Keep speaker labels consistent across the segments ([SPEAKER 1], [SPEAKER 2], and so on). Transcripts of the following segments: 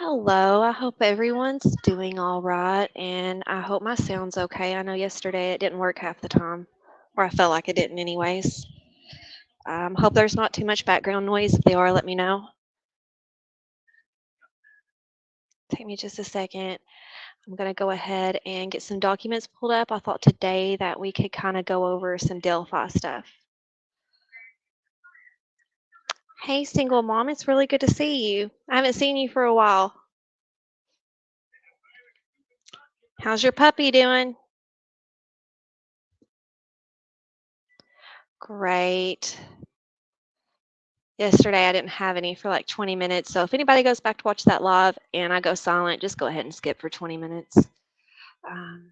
[SPEAKER 1] Hello, I hope everyone's doing all right, and I hope my sound's okay. I know yesterday it didn't work half the time, or I felt like it didn't, anyways. Hope there's not too much background noise. If they are, let me know. Take me just a second. I'm going to go ahead and get some documents pulled up. I thought today that we could kind of go over some Delphi stuff. Hey, single mom, it's really good to see you. I haven't seen you for a while. How's your puppy doing? Great. Yesterday I didn't have any for like 20 minutes. So if anybody goes back to watch that live and I go silent, just go ahead and skip for 20 minutes. Um,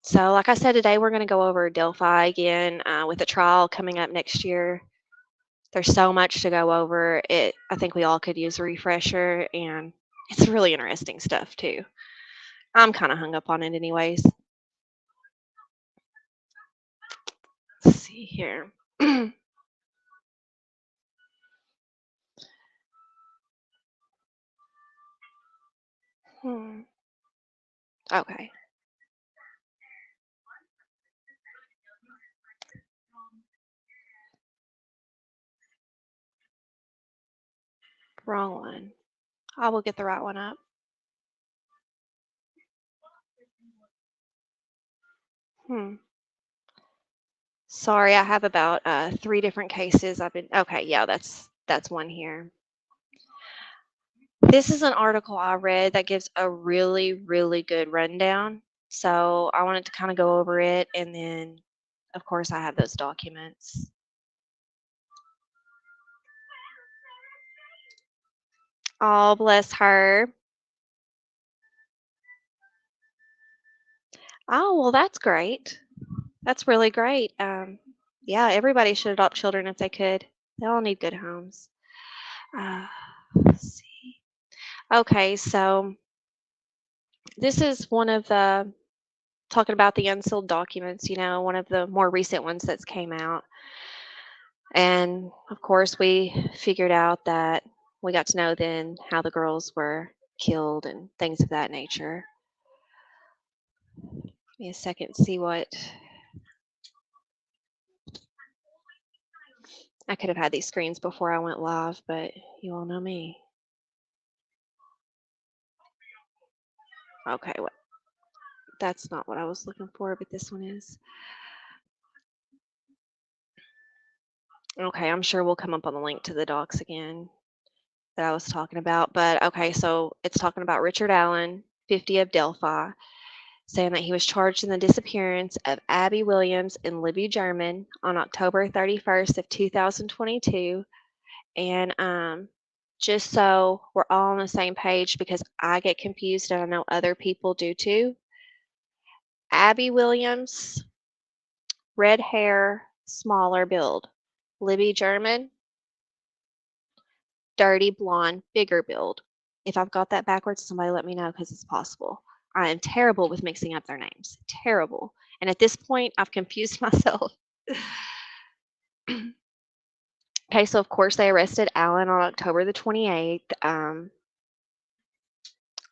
[SPEAKER 1] so like I said, today we're going to go over Delphi again with a trial coming up next year. There's so much to go over. I think we all could use a refresher, and it's really interesting stuff too. I'm kind of hung up on it anyways. Let's see here. Okay. Wrong one. I will get the right one up. Sorry, I have about 3 different cases. Okay, yeah, that's one here. This is an article I read that gives a really, really good rundown. So I wanted to kind of go over it, and then, of course, I have those documents. Oh, bless her. Oh, well, that's great. That's really great. Yeah, everybody should adopt children if they could. They all need good homes. Let's see. Okay, so this is one of the talking about the unsealed documents, one of the more recent ones that's came out. And of course, we figured out that we got to know then how the girls were killed and things of that nature. Give me a second to see what. I could have had these screens before I went live, but you all know me. Okay, that's not what I was looking for, but this one is. Okay, I'm sure we'll come up on the link to the docs again that I was talking about. But okay, so it's talking about Richard Allen, 50 of Delphi, saying that he was charged in the disappearance of Abby Williams and Libby German on October 31st of 2022. And just so we're all on the same page, because I get confused and I know other people do too. Abby Williams, red hair, smaller build. Libby German, dirty blonde, bigger build. If I've got that backwards, somebody let me know, because it's possible. I am terrible with mixing up their names. Terrible. And at this point, I've confused myself. Okay, so of course they arrested Allen on October the 28th,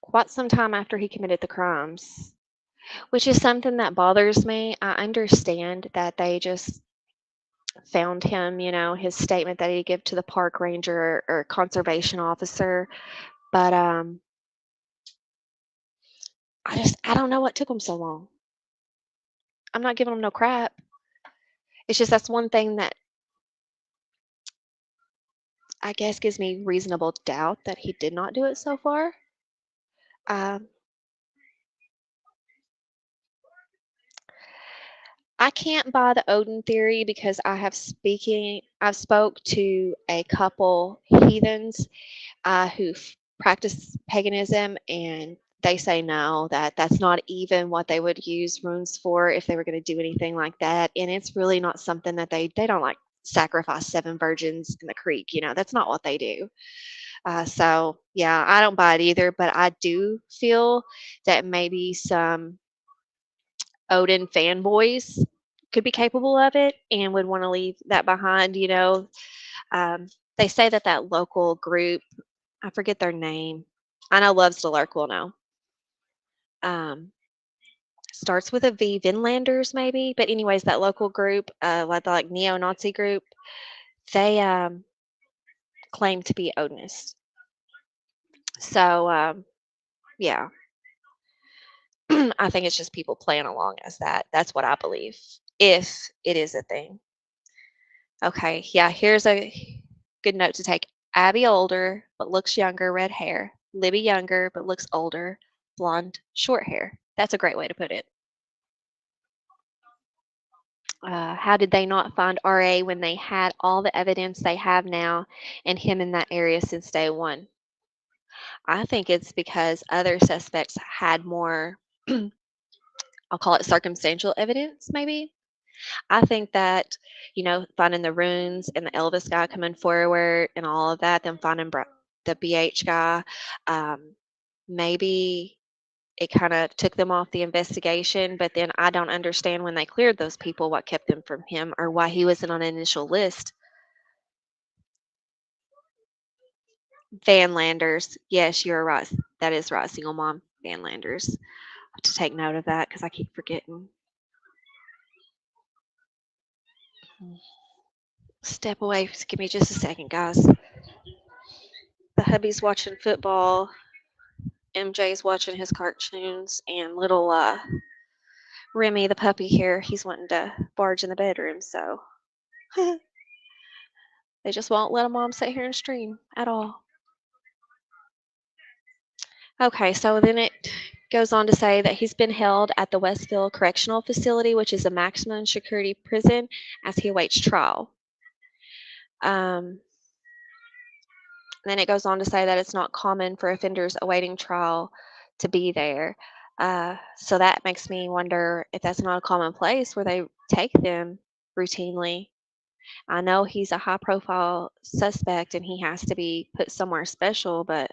[SPEAKER 1] quite some time after he committed the crimes, which is something that bothers me. I understand that they just found him, his statement that he gave to the park ranger or conservation officer, but I don't know what took him so long. I'm not giving him no crap. It's just that's one thing that I guess gives me reasonable doubt that he did not do it so far. Um, I can't buy the Odin theory because I've spoke to a couple heathens who practice paganism, and they say no, that's not even what they would use runes for if they were going to do anything like that. And it's really not something that they don't like sacrifice 7 virgins in the creek. That's not what they do. So yeah, I don't buy it either, but I do feel that maybe some Odin fanboys could be capable of it and would want to leave that behind. They say that local group, I forget their name, I know Loves to Lurk will know. Um, Starts with a V, Vinlanders maybe, but anyways, that local group, like the like neo-Nazi group, they claim to be Odinists. So yeah, I think it's just people playing along as that. That's what I believe, if it is a thing. Okay, yeah, here's a good note to take. Abby older, but looks younger, red hair. Libby younger, but looks older, blonde, short hair. That's a great way to put it. How did they not find RA when they had all the evidence they have now and him in that area since day one? I think it's because other suspects had more, I'll call it circumstantial evidence, maybe. I think that, finding the runes and the Elvis guy coming forward and all of that, then finding the BH guy, um, maybe it kind of took them off the investigation. But then I don't understand when they cleared those people what kept them from him or why he wasn't on an initial list. Van Landers. Yes, you're right. That is right. Single mom Van Landers. I have to take note of that because I keep forgetting. Step away. Just give me just a second, guys. The hubby's watching football. MJ's watching his cartoons, and little Remy, the puppy here, he's wanting to barge in the bedroom. So they just won't let a mom sit here and stream at all. Okay, so then it goes on to say that he's been held at the Westville Correctional Facility, which is a maximum security prison, as he awaits trial. Um, then it goes on to say that it's not common for offenders awaiting trial to be there. So that makes me wonder if that's not a common place where they take them routinely. I know he's a high profile suspect and he has to be put somewhere special, but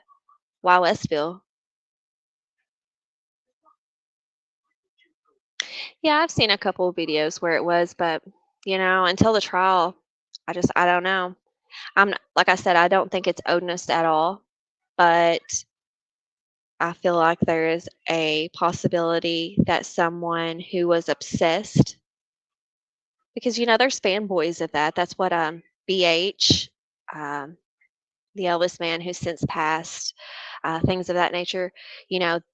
[SPEAKER 1] why Westville? Yeah, I've seen a couple of videos where it was, but until the trial, I don't know. Like I said, I don't think it's Odinist at all, but I feel like there is a possibility that someone who was obsessed, because there's fanboys of that. That's what BH, um, the Elvis man who's since passed, things of that nature.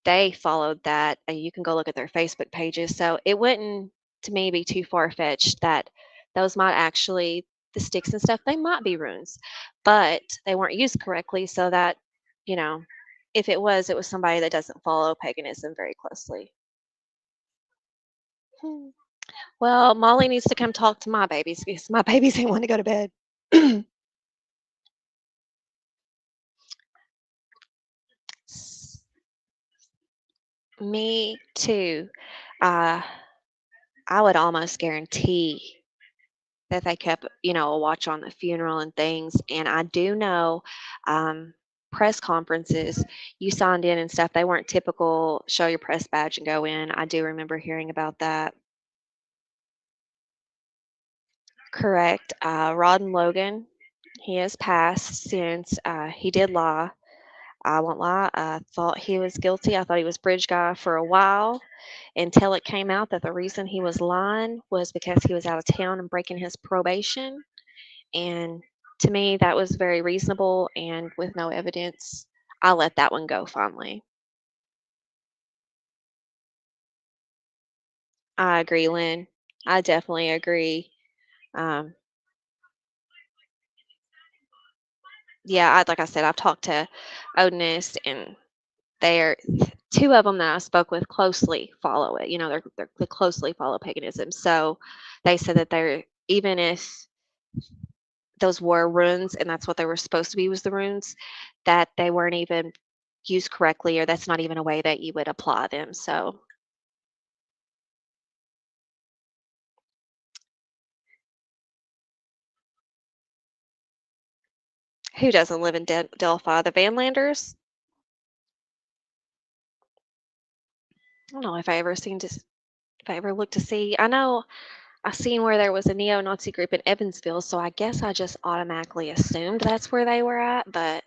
[SPEAKER 1] They followed that. You can go look at their Facebook pages. So it wouldn't, to me, be too far fetched that those might actually the sticks and stuff. They might be runes, but they weren't used correctly. So that you know, if it was somebody that doesn't follow paganism very closely. Hmm. Well, Molly needs to come talk to my babies because my babies ain't want to go to bed. Me too. Uh, I would almost guarantee that they kept, a watch on the funeral and things. And I do know press conferences, you signed in and stuff, they weren't typical show your press badge and go in. I do remember hearing about that. Correct. Rod and Logan, he has passed since he did lie. I won't lie. I thought he was guilty. I thought he was bridge guy for a while until it came out that the reason he was lying was because he was out of town and breaking his probation. And to me, that was very reasonable. And with no evidence, I let that one go finally. I agree, Lynn. I definitely agree. Um, yeah, like I said, I've talked to Odinist, and they're two of them that I spoke with closely follow it. They closely follow paganism. So they said that they're even if those were runes and that's what they were supposed to be was the runes, that they weren't even used correctly, or that's not even a way that you would apply them. So who doesn't live in Delphi? The Vanlanders? I don't know if I ever looked to see. I know I seen where there was a neo-Nazi group in Evansville, so I guess I just automatically assumed that's where they were at, but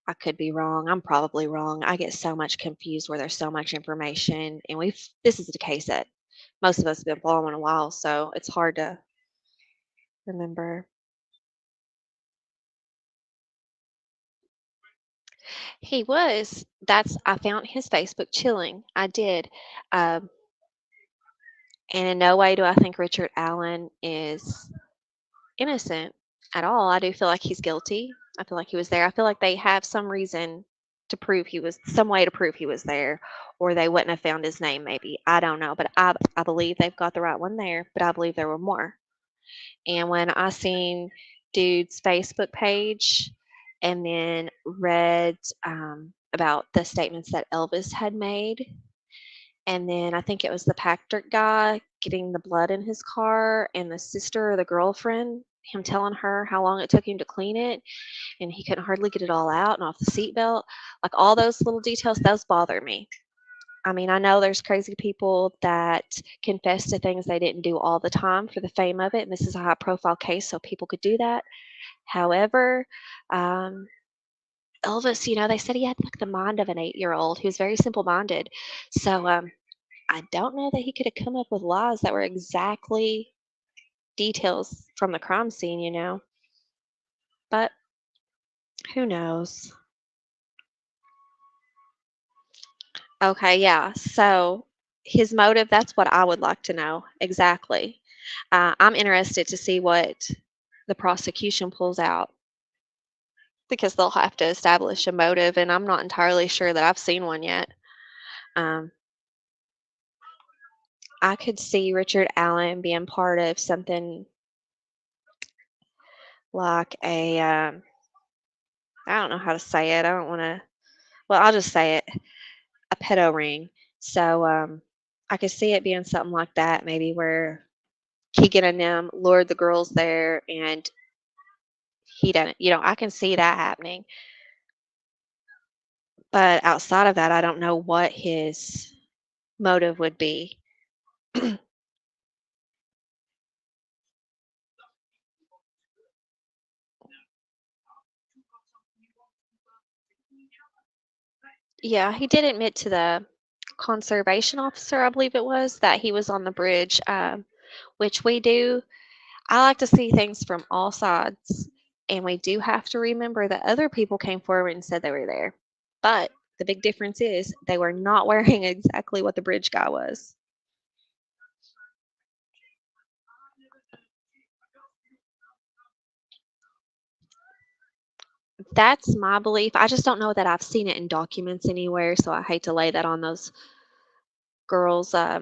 [SPEAKER 1] I could be wrong. I'm probably wrong. I get so much confused where there's so much information, and this is the case that most of us have been following a while, so it's hard to remember. He was. I found his Facebook chilling. I did. Um, and in no way do I think Richard Allen is innocent at all. I do feel like he's guilty. I feel like he was there. I feel like they have some reason to prove some way to prove he was there, or they wouldn't have found his name, maybe. I don't know. But I believe they've got the right one there, but I believe there were more. And when I seen dude's Facebook page and then read about the statements that Elvis had made, and then I think it was the Patrick guy getting the blood in his car, and the sister or the girlfriend, him telling her how long it took him to clean it, and he couldn't hardly get it all out and off the seatbelt. Like all those little details, those bother me. I mean, I know there's crazy people that confess to things they didn't do all the time for the fame of it, and this is a high profile case, so people could do that. However, um, Elvis, they said he had like the mind of an 8-year old. He was very simple minded. So I don't know that he could have come up with lies that were exactly details from the crime scene. But who knows? Okay, yeah. So his motive, that's what I would like to know exactly. I'm interested to see what the prosecution pulls out because they'll have to establish a motive, and I'm not entirely sure that I've seen one yet. Um, I could see Richard Allen being part of something like I don't know how to say it. I don't want to, well, I'll just say it, a pedo ring. So I could see it being something like that, maybe where Keegan and them lured the girls there and he doesn't, I can see that happening. But outside of that, I don't know what his motive would be. Yeah, he did admit to the conservation officer, I believe it was, that he was on the bridge, which we do. I like to see things from all sides, and we do have to remember that other people came forward and said they were there. But the big difference is they were not wearing exactly what the bridge guy was. That's my belief. I just don't know that I've seen it in documents anywhere, so I hate to lay that on those girls. I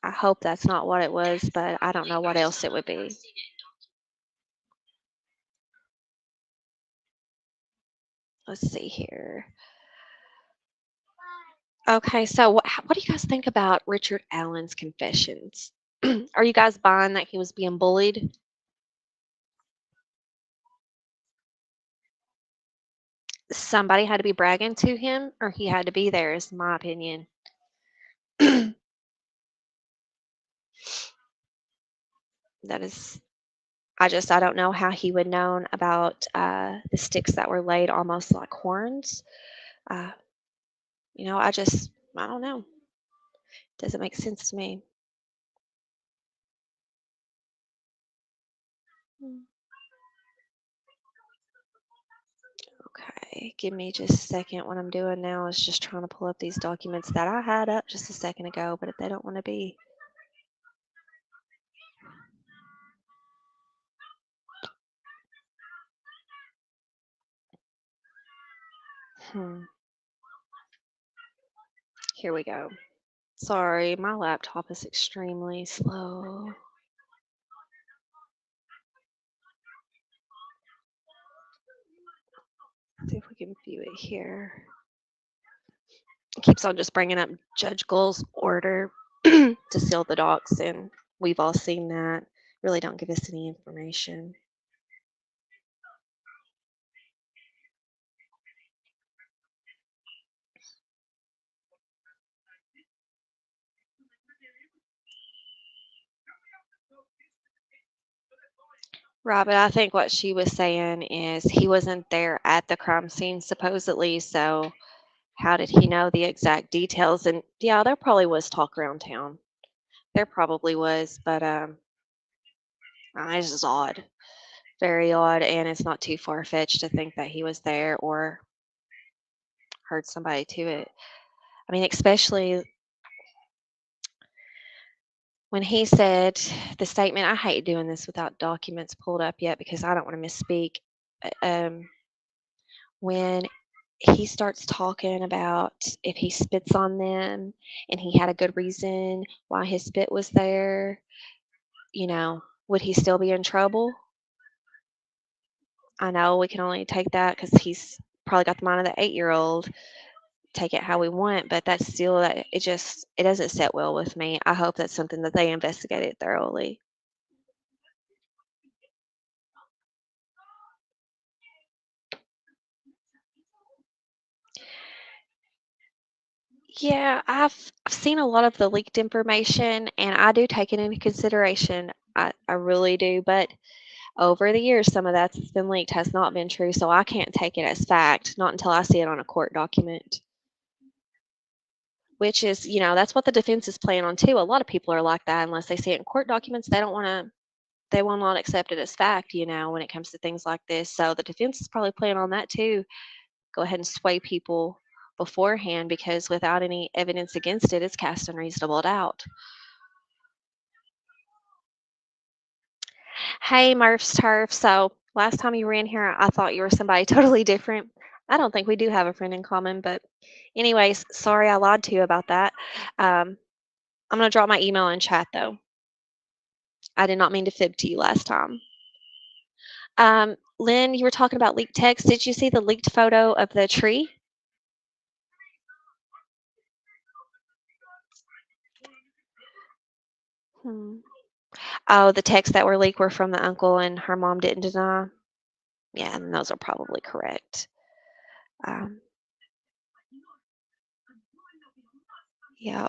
[SPEAKER 1] hope that's not what it was, but I don't know what else it would be. Let's see here. Okay, so what do you guys think about Richard Allen's confessions? Are you guys buying that he was being bullied? Somebody had to be bragging to him, or he had to be there, is my opinion. That is, I don't know how he would known about the sticks that were laid almost like horns. Uh, I don't know. Doesn't make sense to me. Mm. Okay, give me just a second. What I'm doing now is just trying to pull up these documents that I had up just a second ago, but if they don't want to be. Hmm. Here we go. Sorry, my laptop is extremely slow. See if we can view it here. It keeps on just bringing up Judge Gull's order to seal the docs, and we've all seen that. Really don't give us any information. Right, but I think what she was saying is he wasn't there at the crime scene supposedly, so how did he know the exact details? And yeah, there probably was talk around town. There probably was, but it's just odd. Very odd, and it's not too far fetched to think that he was there or heard somebody to it. I mean, especially when he said the statement, I hate doing this without documents pulled up yet because I don't want to misspeak. When he starts talking about if he spits on them and he had a good reason why his spit was there, would he still be in trouble? I know we can only take that because he's probably got the mind of the 8-year-old. Take it how we want, but that's still that it doesn't sit well with me. I hope that's something that they investigated thoroughly. Yeah, I've seen a lot of the leaked information, and I do take it into consideration. I really do, but over the years, some of that's been leaked has not been true, so I can't take it as fact, not until I see it on a court document. Which is, that's what the defense is playing on too. A lot of people are like that. Unless they see it in court documents, they will not accept it as fact, when it comes to things like this. So the defense is probably playing on that too. Go ahead and sway people beforehand because without any evidence against it, it's cast unreasonable doubt. Hey, Murph's Turf. So last time you were in here, I thought you were somebody totally different. I don't think we do have a friend in common, but anyways, sorry I lied to you about that. I'm going to drop my email in chat though. I did not mean to fib to you last time. Lynn, you were talking about leaked text. Did you see the leaked photo of the tree? Hmm. Oh, the texts that were leaked were from the uncle and her mom didn't deny. Yeah, and those are probably correct. Um, yeah,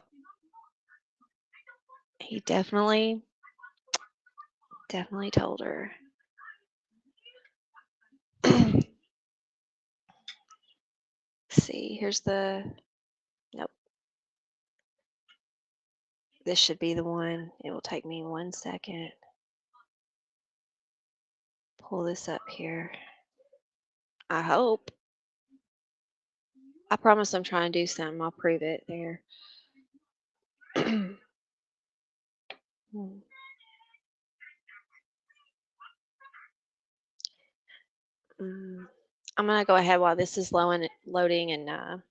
[SPEAKER 1] he definitely told her. See, here's the. Nope, this should be the one. It will take me 1 second. Pull this up here. I hope. I promise I'm trying to do something. I'll prove it there. Hmm. I'm gonna go ahead while this is loading and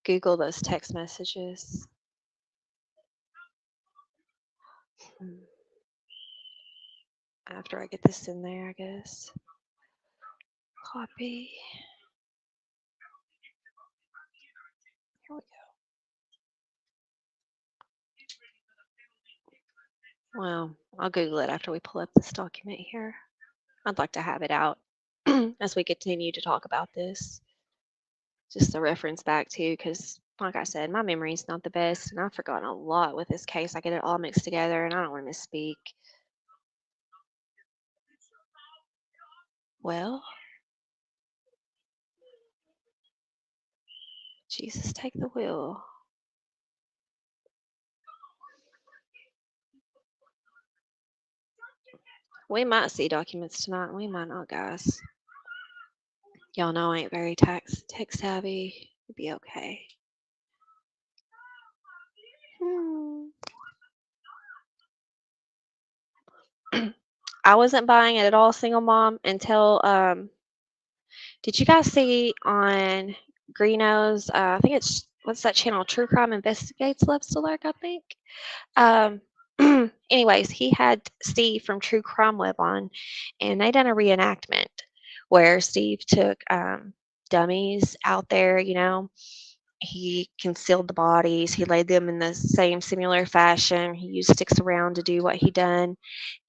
[SPEAKER 1] Google those text messages. Hmm. After I get this in there, I guess. Copy. Here we go. Well, I'll Google it after we pull up this document here. I'd like to have it out as we continue to talk about this. Just a reference back to, because like I said, my memory's not the best, and I've forgotten a lot with this case. I get it all mixed together, and I don't want to misspeak. Well, Jesus, take the wheel. We might see documents tonight. We might not, guys. Y'all know I ain't very tech savvy. It'd be okay. Hmm. I wasn't buying it at all, single mom, until did you guys see on Greeno's? I think it's what's that channel? True Crime Investigates Love Select, I think. Um, anyways, he had Steve from True Crime Web on, and they done a reenactment where Steve took dummies out there. He concealed the bodies. He laid them in the same similar fashion. He used sticks around to do what he done,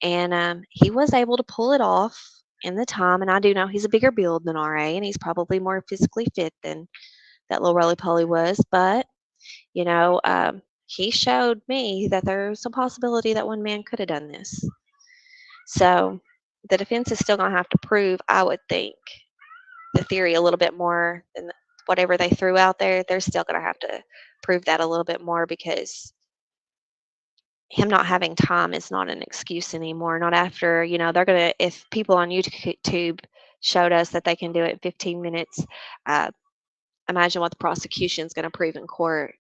[SPEAKER 1] and he was able to pull it off in the time. And I do know he's a bigger build than RA, and he's probably more physically fit than that little roly poly was. But you know, he showed me that there's a possibility that one man could have done this. So the defense is still going to have to prove, I would think, the theory a little bit more than whatever they threw out there. They're still going to have to prove that a little bit more because him not having time is not an excuse anymore. Not after, they're going to, if people on YouTube showed us that they can do it in 15 minutes, uh, imagine what the prosecution's going to prove in court.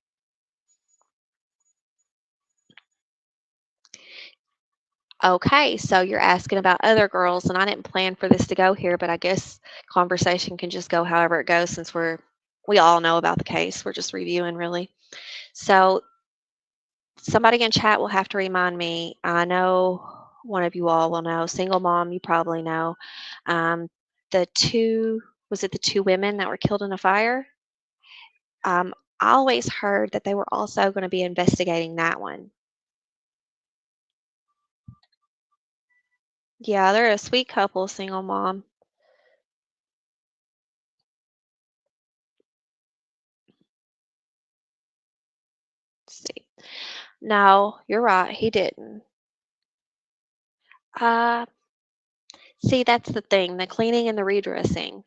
[SPEAKER 1] Okay, so you're asking about other girls, and I didn't plan for this to go here, but I guess conversation can just go however it goes since we all know about the case. We're just reviewing really. So somebody in chat will have to remind me. I know one of you all will know. Single mom, you probably know. Um, the two, was it the two women that were killed in a fire? I always heard that they were also going to be investigating that one. Yeah, they're a sweet couple, single mom. Let's see. No, you're right. He didn't. Uh, See, that's the thing, the cleaning and the redressing.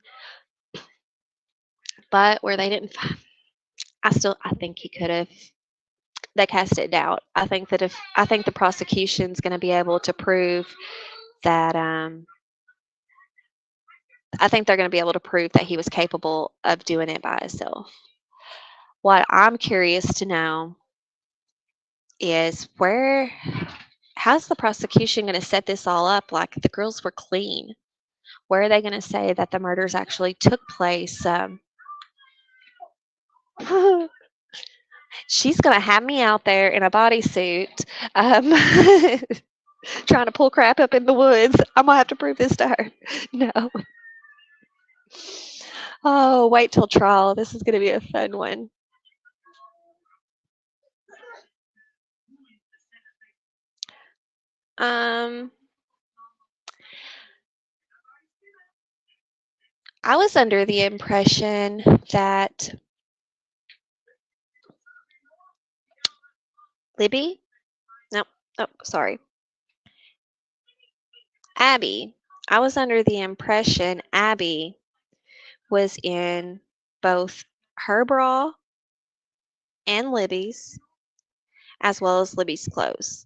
[SPEAKER 1] But where they didn't, I think he could have. They cast it doubt. I think the prosecution's going to be able to prove that. I think they're going to be able to prove that he was capable of doing it by himself. What I'm curious to know is how's the prosecution going to set this all up? Like the girls were clean. Where are they going to say that the murders actually took place? She's going to have me out there in a bodysuit, trying to pull crap up in the woods. I'm going to have to prove this to her. No. Oh, wait till trial. This is going to be a fun one. I was under the impression that Libby? Nope. Oh, sorry. Abby. I was under the impression Abby was in both her bra and Libby's, as well as Libby's clothes.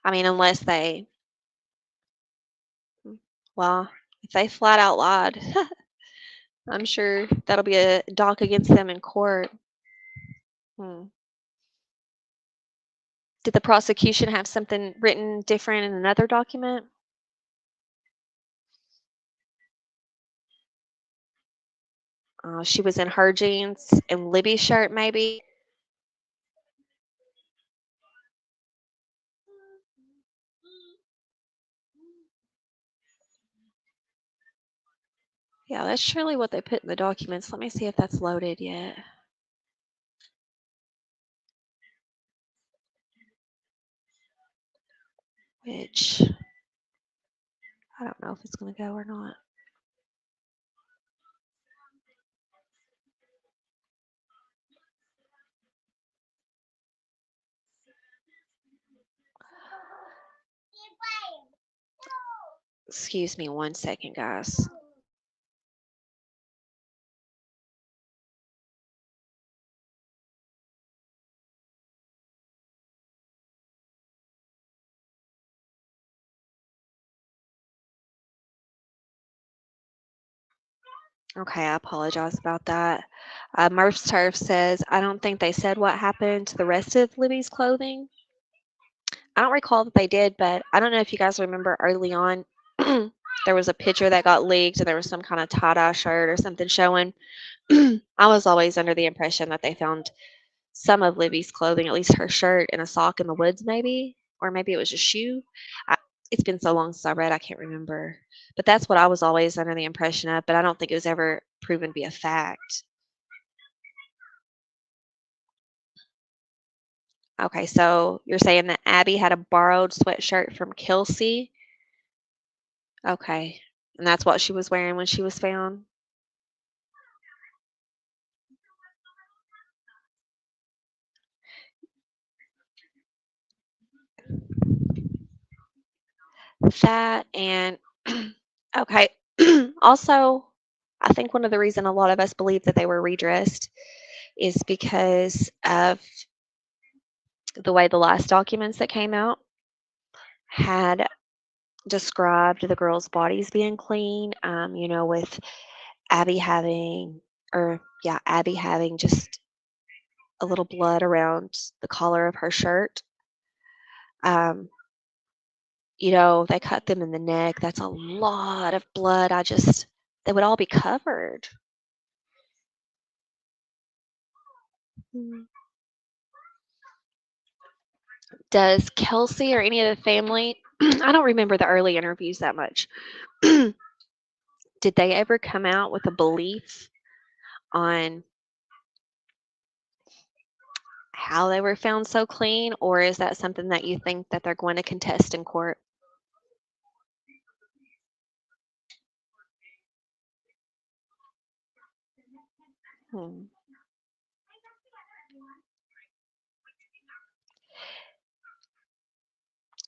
[SPEAKER 1] I mean, unless well, if they flat out lied, I'm sure that'll be a doc against them in court. Hmm. Did the prosecution have something written different in another document? She was in her jeans and Libby's shirt, maybe. Yeah, that's surely what they put in the documents. Let me see if that's loaded yet. Which, I don't know if it's going to go or not. Excuse me 1 second, guys. Okay, I apologize about that. Murph's Turf says, I don't think they said what happened to the rest of Libby's clothing. I don't recall that they did, but I don't know if you guys remember early on, there was a picture that got leaked and there was some kind of tie-dye shirt or something showing. I was always under the impression that they found some of Libby's clothing, at least her shirt and a sock in the woods, maybe, or maybe it was a shoe. It's been so long since I read, I can't remember. But that's what I was always under the impression of, but I don't think it was ever proven to be a fact. Okay, so you're saying that Abby had a borrowed sweatshirt from Kelsey? Okay, and that's what she was wearing when she was found? with that. And okay, also, I think one of the reason a lot of us believe that they were redressed is because of the way the last documents that came out had described the girls' bodies being clean. With Abby having, Abby having just a little blood around the collar of her shirt. They cut them in the neck. That's a lot of blood. They would all be covered. Does Kelsey or any of the family, I don't remember the early interviews that much. Did they ever come out with a belief on how they were found so clean, or is that something that you think that they're going to contest in court?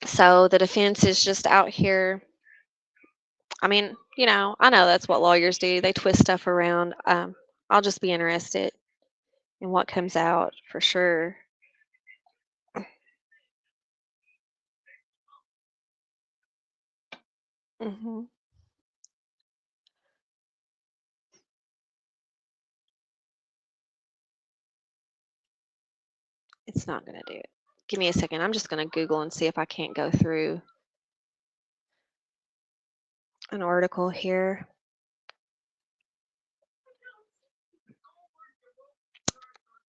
[SPEAKER 1] So the defense is just out here. I mean, I know that's what lawyers do. They twist stuff around. I'll just be interested in what comes out for sure. Mhm. It's not going to do it. Give me a second. I'm just going to Google and see if I can't go through an article here.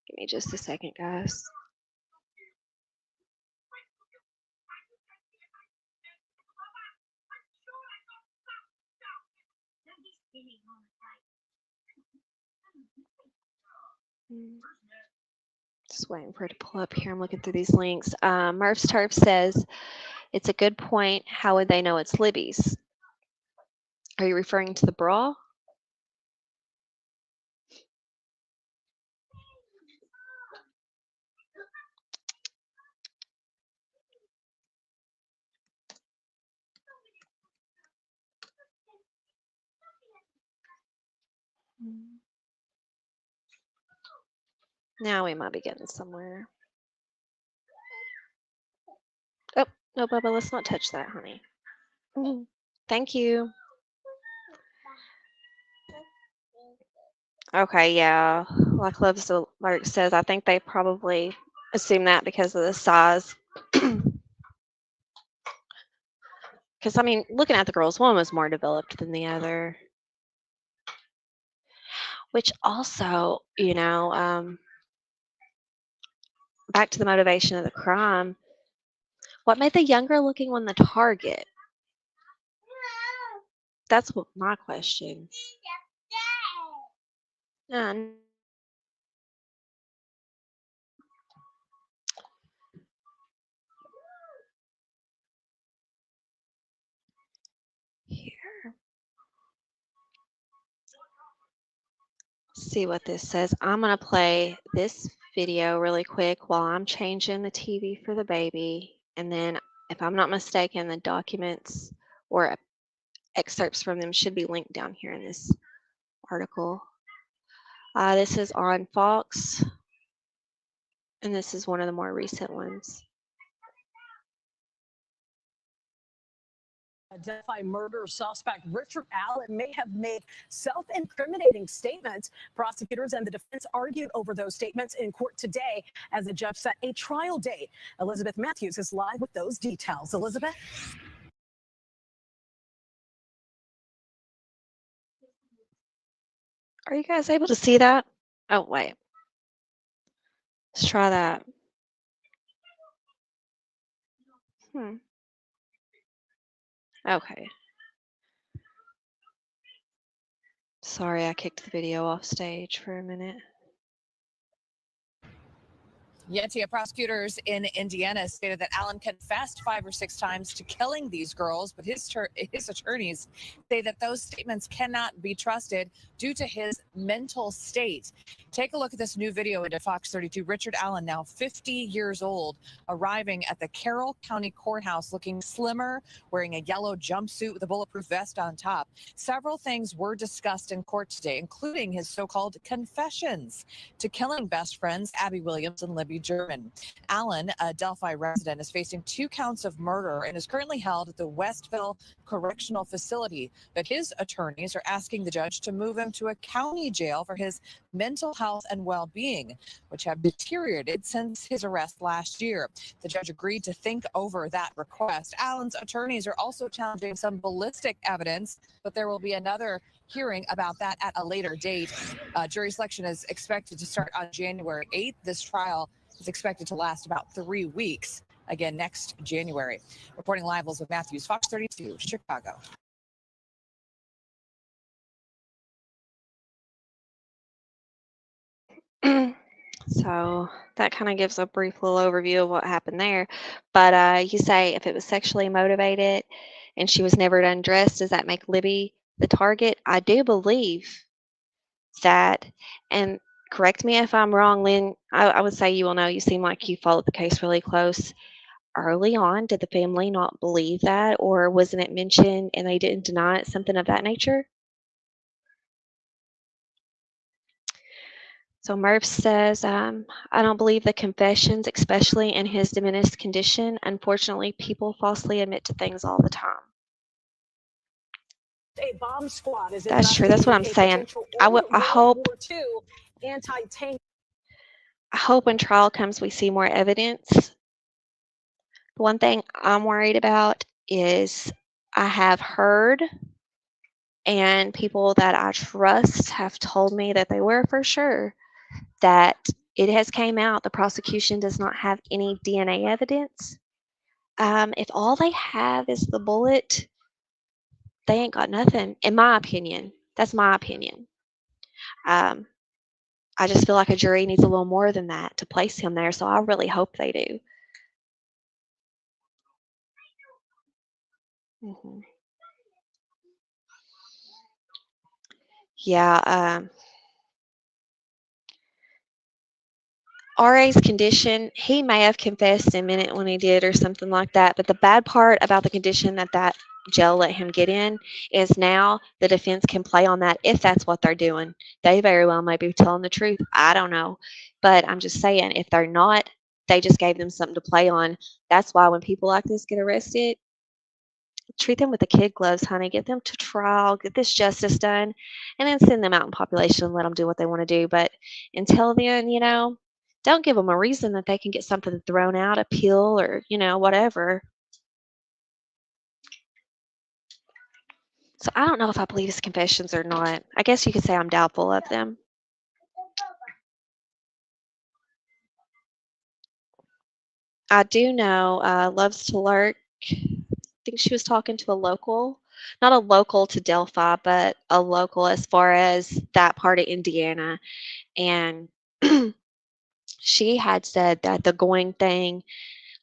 [SPEAKER 1] Give me just a second, guys. Just waiting for it to pull up here. I'm looking through these links. Murph's Turf says, it's a good point. How would they know it's Libby's? Are you referring to the bra? Now we might be getting somewhere. Oh, no, Bubba, let's not touch that, honey. Thank you. Okay, yeah. Like Love's Alert says, I think they probably assume that because of the size. Because, I mean, looking at the girls, one was more developed than the other. Which also, back to the motivation of the crime, what made the younger looking one the target? That's what my question. Here. See what this says. I'm going to play this video really quick while I'm changing the TV for the baby. And then, if I'm not mistaken, the documents or excerpts from them should be linked down here in this article. This is on Fox, and this is one of the more recent ones.
[SPEAKER 2] A Delphi murder suspect, Richard Allen, may have made self-incriminating statements. Prosecutors and the defense argued over those statements in court today as the judge set a trial date. Elizabeth Matthews is live with those details. Elizabeth?
[SPEAKER 1] Are you guys able to see that? Oh, wait. Let's try that. Okay. Sorry, I kicked the video off stage for a minute.
[SPEAKER 3] Yetia prosecutors in Indiana stated that Allen confessed 5 or 6 times to killing these girls, but his attorneys say that those statements cannot be trusted due to his mental state. Take a look at this new video into Fox 32. Richard Allen, now 50 years old, arriving at the Carroll County Courthouse looking slimmer, wearing a yellow jumpsuit with a bulletproof vest on top. Several things were discussed in court today, including his so-called confessions to killing best friends Abby Williams and Libby German. Allen, a Delphi resident, is facing 2 counts of murder and is currently held at the Westville Correctional Facility. But his attorneys are asking the judge to move him to a county jail for his mental health and well-being, which have deteriorated since his arrest last year. The judge agreed to think over that request. Allen's attorneys are also challenging some ballistic evidence, but there will be another hearing about that at a later date. Jury selection is expected to start on January 8th. This trial is expected to last about 3 weeks, again next January. Reporting live, Elizabeth Matthews, Fox 32, Chicago.
[SPEAKER 1] So that kind of gives a brief little overview of what happened there. But you say if it was sexually motivated and she was never undressed, does that make Libby the target? I do believe that, and correct me if I'm wrong, Lynn, I would say you will know. You seem like you followed the case really close. Early on, did the family not believe that, or wasn't it mentioned and they didn't deny it, something of that nature? So Murph says, I don't believe the confessions, especially in his diminished condition. Unfortunately, people falsely admit to things all the time.
[SPEAKER 2] A bomb squad is
[SPEAKER 1] That's true. That's what I'm saying. I hope
[SPEAKER 2] anti-tank.
[SPEAKER 1] I hope when trial comes we see more evidence. The one thing I'm worried about is I have heard and people that I trust have told me that they were for sure that it has came out the prosecution does not have any DNA evidence. If all they have is the bullet, they ain't got nothing, in my opinion. That's my opinion. Um, I just feel like a jury needs a little more than that to place him there, so I really hope they do. Hmm. Yeah, RA's condition, he may have confessed a minute when he did or something like that, but the bad part about the condition that jail let him get in is now the defense can play on that if that's what they're doing. They very well may be telling the truth. I don't know. But I'm just saying, if they're not, they just gave them something to play on. That's why when people like this get arrested, treat them with the kid gloves, honey. Get them to trial, get this justice done, and then send them out in population and let them do what they want to do. But until then, don't give them a reason that they can get something thrown out, appeal, or, whatever. So I don't know if I believe his confessions or not. I guess you could say I'm doubtful of them. I do know Loves to Lurk. I think she was talking to a local, not a local to Delphi, but a local as far as that part of Indiana. And she had said that the going thing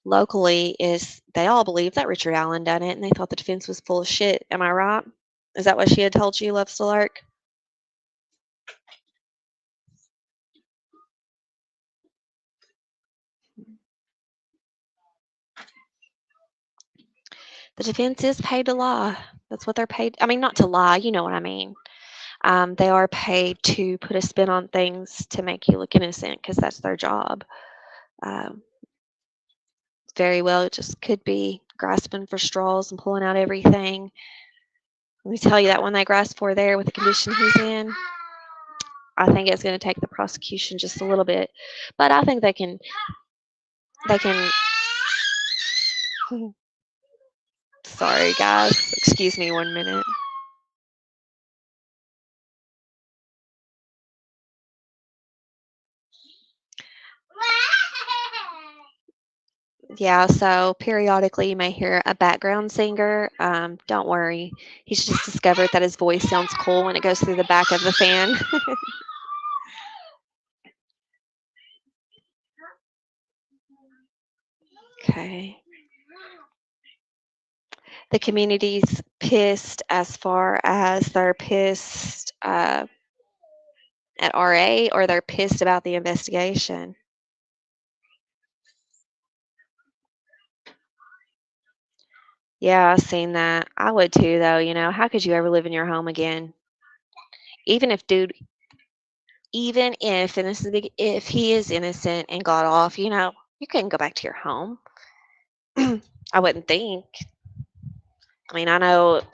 [SPEAKER 1] locally is they all believe that Richard Allen done it and they thought the defense was full of shit. Am I right? Is that what she had told you, Loves to Lurk? The defense is paid to lie. That's what they're paid. I mean, not to lie, you know what I mean. They are paid to put a spin on things to make you look innocent because that's their job. Um, very well, it just could be grasping for straws and pulling out everything. Let me tell you that one they grasp for there with the condition he's in, I think it's going to take the prosecution just a little bit, but I think they can. Sorry, guys. Excuse me 1 minute. Yeah, so periodically you may hear a background singer. Don't worry. He's just discovered that his voice sounds cool when it goes through the back of the fan. Okay. The community's pissed as far as they're pissed. at RA, or they're pissed about the investigation. Yeah, I've seen that. I would too, though. How could you ever live in your home again? Even if, dude, even if, and this is big, if he is innocent and got off, you couldn't go back to your home. I wouldn't think. I mean, I know if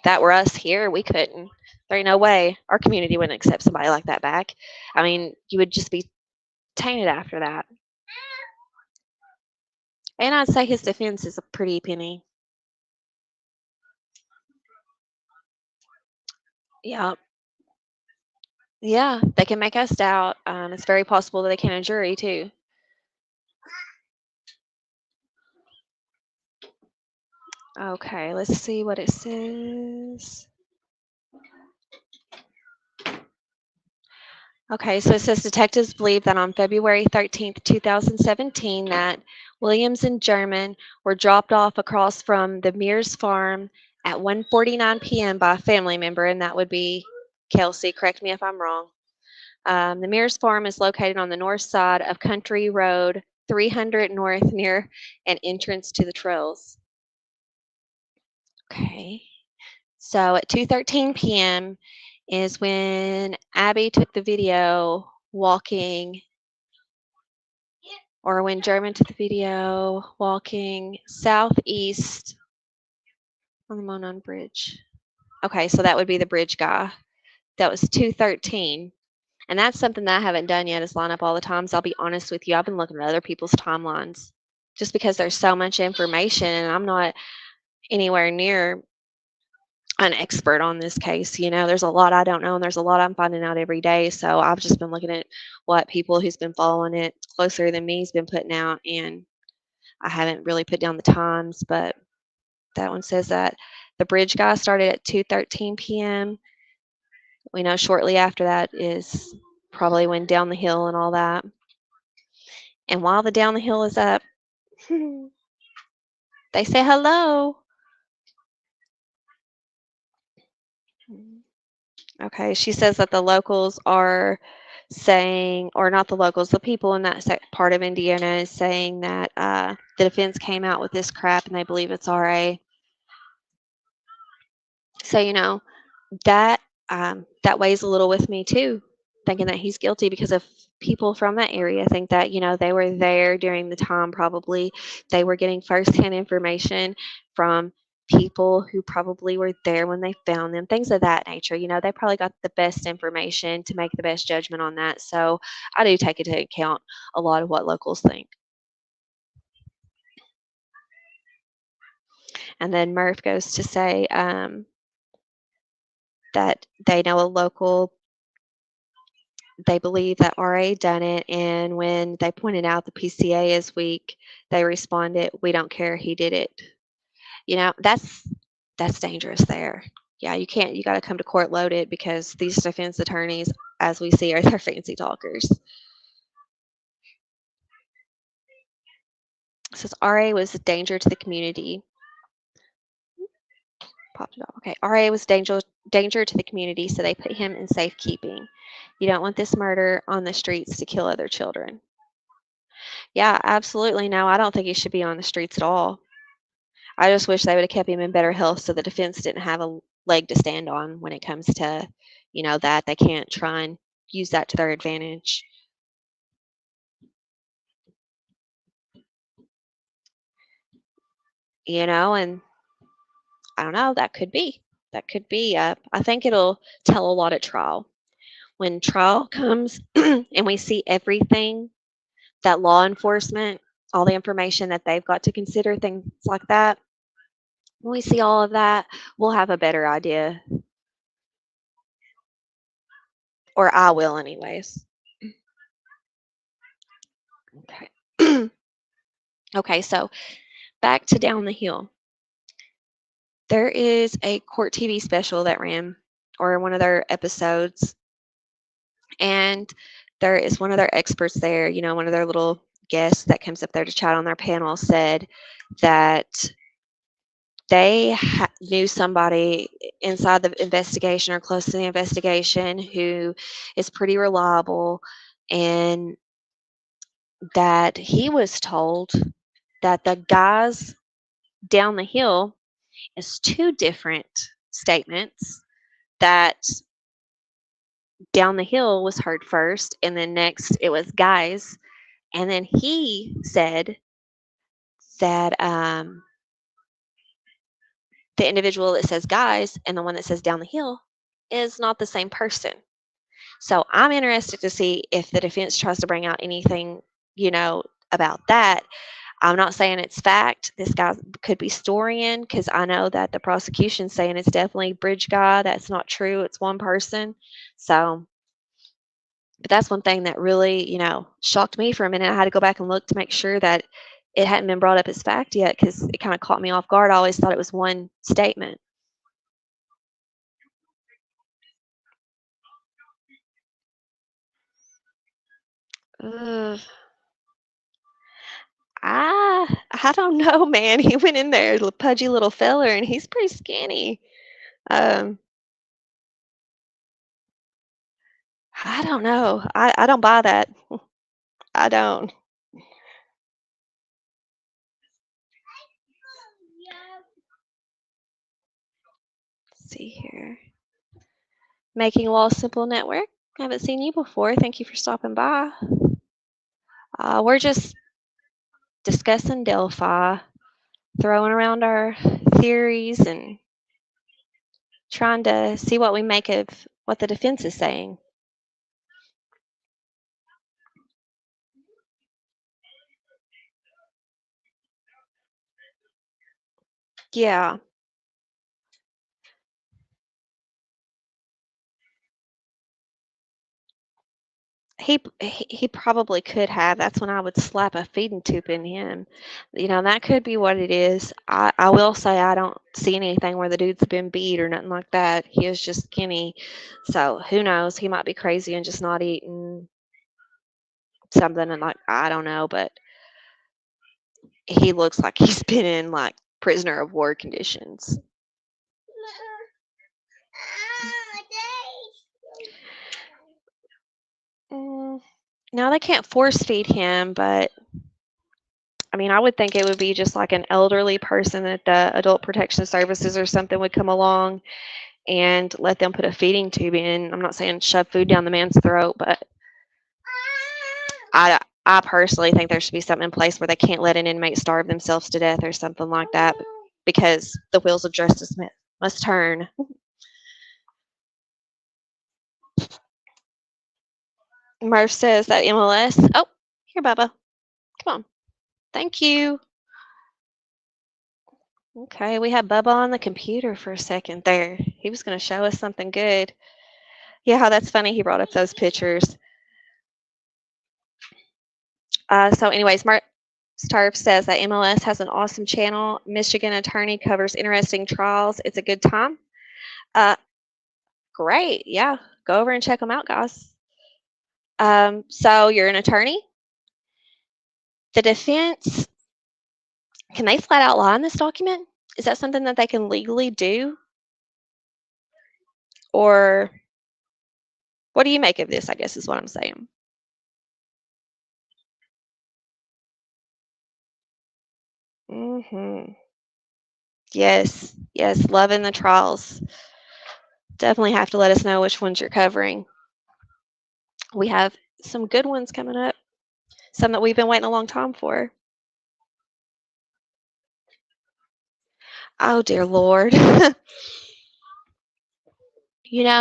[SPEAKER 1] that were us here, we couldn't. There ain't no way our community wouldn't accept somebody like that back. I mean, you would just be tainted after that. And I'd say his defense is a pretty penny. Yeah. Yeah, they can make us doubt. It's very possible that they can a jury too. Okay, let's see what it says. Okay, so it says detectives believe that on February 13th, 2017, that Williams and German were dropped off across from the Mears farm at 1:49 p.m. by a family member, and that would be Kelsey. Correct me if I'm wrong. The Mears farm is located on the north side of Country Road 300 North near an entrance to the trails. Okay. So at 2:13 p.m. is when Abby took the video walking, or when German took the video walking southeast on the Monon Bridge. Okay, so that would be the bridge guy. That was 2:13. And that's something that I haven't done yet, is line up all the times. I'll be honest with you. I've been looking at other people's timelines just because there's so much information, and I'm not anywhere near an expert on this case. There's a lot I don't know, and there's a lot I'm finding out every day. So I've just been looking at what people who's been following it closer than me has been putting out, and I haven't really put down the times, but that one says that the bridge guy started at 2:13 p.m. We know shortly after that is probably when down the hill and all that. And while the down the hill is up, they say hello. Okay, she says that the locals are saying, or not the locals, the people in that part of Indiana is saying that the defense came out with this crap and they believe it's RA. So, that that weighs a little with me too, thinking that he's guilty, because if people from that area think that, they were there during the time, probably they were getting firsthand information from people who probably were there when they found them, things of that nature. They probably got the best information to make the best judgment on that. So I do take into account a lot of what locals think. And then Murph goes to say that they know a local, they believe that RA done it, and when they pointed out the PCA is weak, they responded, "We don't care, he did it." That's dangerous there. Yeah, you can't. You got to come to court loaded, because these defense attorneys, as we see, are they're fancy talkers. It says RA was a danger to the community. Popped it off. Okay, RA was danger to the community, so they put him in safekeeping. You don't want this murder on the streets to kill other children. Yeah, absolutely. No, I don't think he should be on the streets at all. I just wish they would have kept him in better health so the defense didn't have a leg to stand on when it comes to, that they can't try and use that to their advantage. And I don't know, that could be. That could be. I think it'll tell a lot at trial. When trial comes and we see everything that law enforcement, all the information that they've got to consider, things like that, when we see all of that, we'll have a better idea. Or I will, anyways. Okay. Okay, so back to Down the Hill. There is a court TV special that ran, or one of their episodes, and there is one of their experts there, one of their little guests that comes up there to chat on their panel, said that they knew somebody inside the investigation or close to the investigation who is pretty reliable, and that he was told that the guys down the hill is two different statements, that down the hill was heard first, and then next it was guys. And then he said that the individual that says guys and the one that says down the hill is not the same person. So I'm interested to see if the defense tries to bring out anything, about that. I'm not saying it's fact. This guy could be storying, because I know that the prosecution's saying it's definitely bridge guy. That's not true. It's one person. So, but that's one thing that really, shocked me for a minute. I had to go back and look to make sure that it hadn't been brought up as fact yet, because it kind of caught me off guard. I always thought it was one statement. Ugh. I don't know, man. He went in there, pudgy little feller, and he's pretty skinny. Um, I don't know. I don't buy that. I don't. Let's see here. Making Law Simple Network. I haven't seen you before. Thank you for stopping by. We're just discussing Delphi, throwing around our theories and trying to see what we make of what the defense is saying. Yeah. He probably could have. That's when I would slap a feeding tube in him. That could be what it is. I will say I don't see anything where the dude's been beat or nothing like that. He is just skinny. So who knows? He might be crazy and just not eating something, and I don't know, but he looks like he's been in prisoner of war conditions. Mm, now they can't force feed him, but I mean, I would think it would be just like an elderly person that the Adult Protection Services or something would come along and let them put a feeding tube in. I'm not saying shove food down the man's throat, but I personally think there should be something in place where they can't let an inmate starve themselves to death or something like that, because the wheels of justice must turn. Murph says that MLS. Oh, here, Bubba. Come on. Thank you. Okay, we had Bubba on the computer for a second there. He was going to show us something good. Yeah, that's funny. He brought up those pictures. So, anyways, Mark Starf says that MLS has an awesome channel. Michigan attorney covers interesting trials. It's a good time. Uh, Great. Yeah, go over and check them out, guys. So, you're an attorney. The defense, can they flat out lie in this document? Is that something that they can legally do? Or what do you make of this, I guess is what I'm saying. Yes, yes, loving the trials. Definitely have to let us know which ones you're covering. We have some good ones coming up, some that we've been waiting a long time for. Oh, dear Lord. Now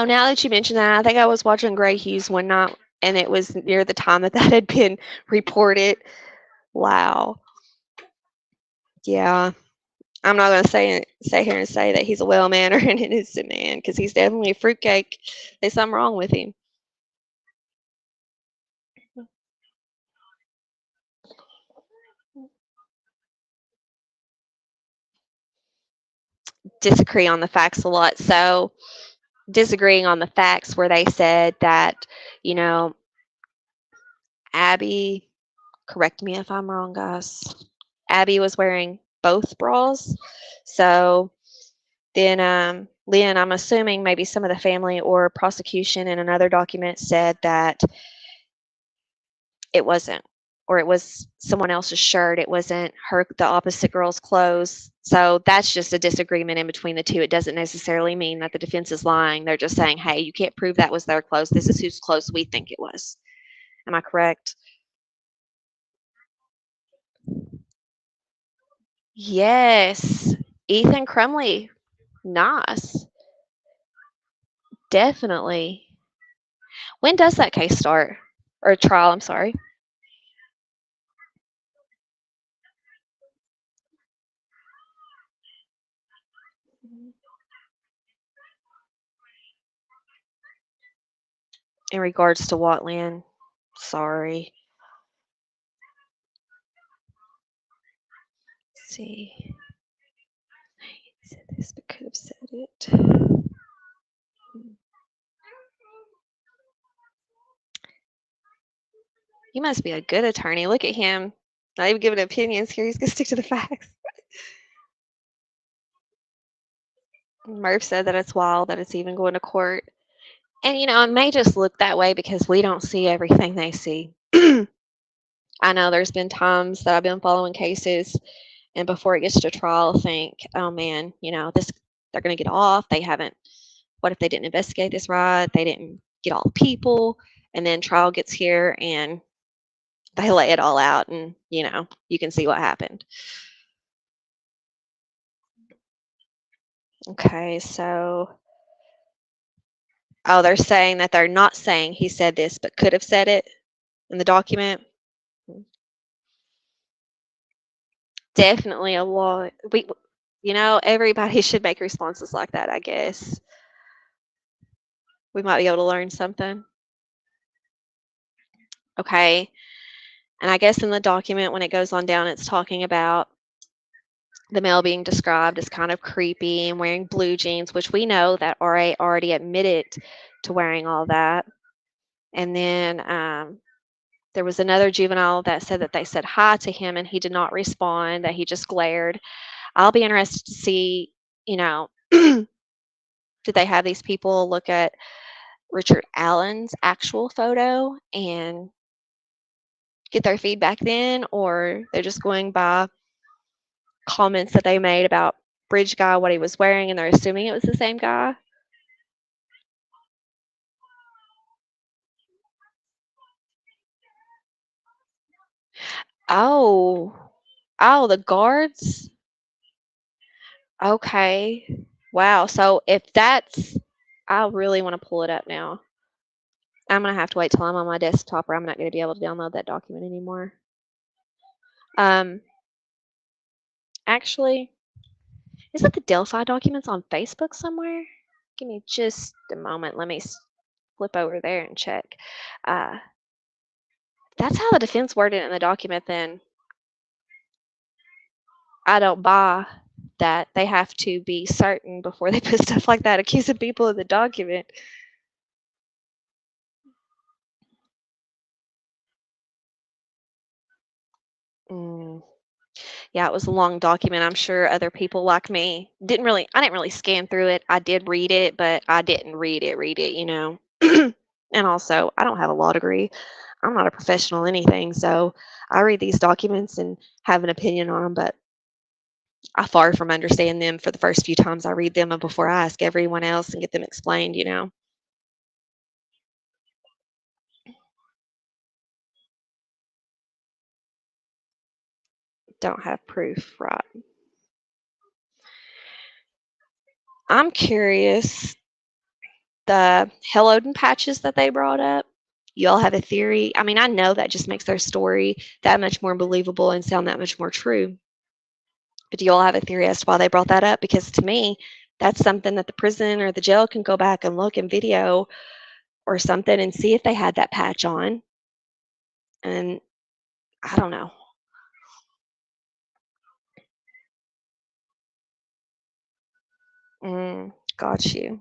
[SPEAKER 1] that you mention that, I think I was watching Grey Hughes one night, and it was near the time that had been reported. Wow. Yeah. I'm not going to say here and say that he's a well man or an innocent man, because he's definitely a fruitcake. There's something wrong with him. Disagree on the facts a lot. So, disagreeing on the facts where they said that, Abby, correct me if I'm wrong, guys. Abby was wearing both bras. So then, Lynn, I'm assuming maybe some of the family or prosecution in another document said that it wasn't, or it was someone else's shirt. It wasn't the opposite girl's clothes. So that's just a disagreement in between the two. It doesn't necessarily mean that the defense is lying. They're just saying, hey, you can't prove that was their clothes. This is whose clothes we think it was. Am I correct? Yes. Ethan Crumley. Nice. Definitely. When does that case start? Or trial, I'm sorry. In regards to what, Lynn? Sorry. Let's see. He said this, but could have said it. He must be a good attorney. Look at him. Not even giving opinions here. He's going to stick to the facts. Murph said that it's wild that it's even going to court. And, it may just look that way because we don't see everything they see. I know there's been times that I've been following cases, and before it gets to trial, think, oh man, this they're going to get off. They haven't. What if they didn't investigate this right? They didn't get all the people, and then trial gets here and they lay it all out, and you can see what happened. Okay, so they're saying that they're not saying he said this, but could have said it in the document. Definitely a lot. Everybody should make responses like that, I guess. We might be able to learn something. Okay. And I guess in the document, when it goes on down, it's talking about the male being described as kind of creepy and wearing blue jeans, which we know that RA already admitted to wearing all that. And then there was another juvenile that said that they said hi to him and he did not respond, that he just glared. I'll be interested to see, did they have these people look at Richard Allen's actual photo and get their feedback then, or they're just going by comments that they made about Bridge Guy, what he was wearing, and they're assuming it was the same guy? Oh. Oh, the guards? Okay. Wow. So if that's, I really want to pull it up now. I'm going to have to wait till I'm on my desktop or I'm not going to be able to download that document anymore. Actually, is it the Delphi documents on Facebook somewhere? Give me just a moment. Let me flip over there and check. That's how the defense worded it in the document then. I don't buy that they have to be certain before they put stuff like that accusing people in the document. Mm. Yeah, it was a long document. I'm sure other people like me I didn't really scan through it. I did read it, but I didn't read it. And also, I don't have a law degree. I'm not a professional in anything, so I read these documents and have an opinion on them, but I far from understand them for the first few times I read them and before I ask everyone else and get them explained. Don't have proof, right? I'm curious, the Helloden patches that they brought up, y'all have a theory? I mean, I know that just makes their story that much more believable and sound that much more true. But do y'all have a theory as to why they brought that up? Because to me, that's something that the prison or the jail can go back and look in video or something and see if they had that patch on. And I don't know. Got you.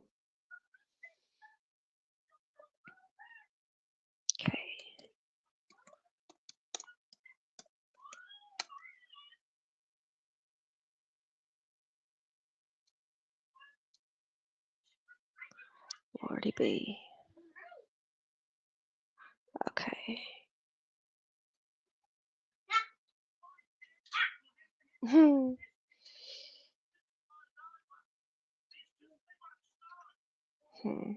[SPEAKER 1] Okay. Lordy B. Okay. Hmm. Hmm.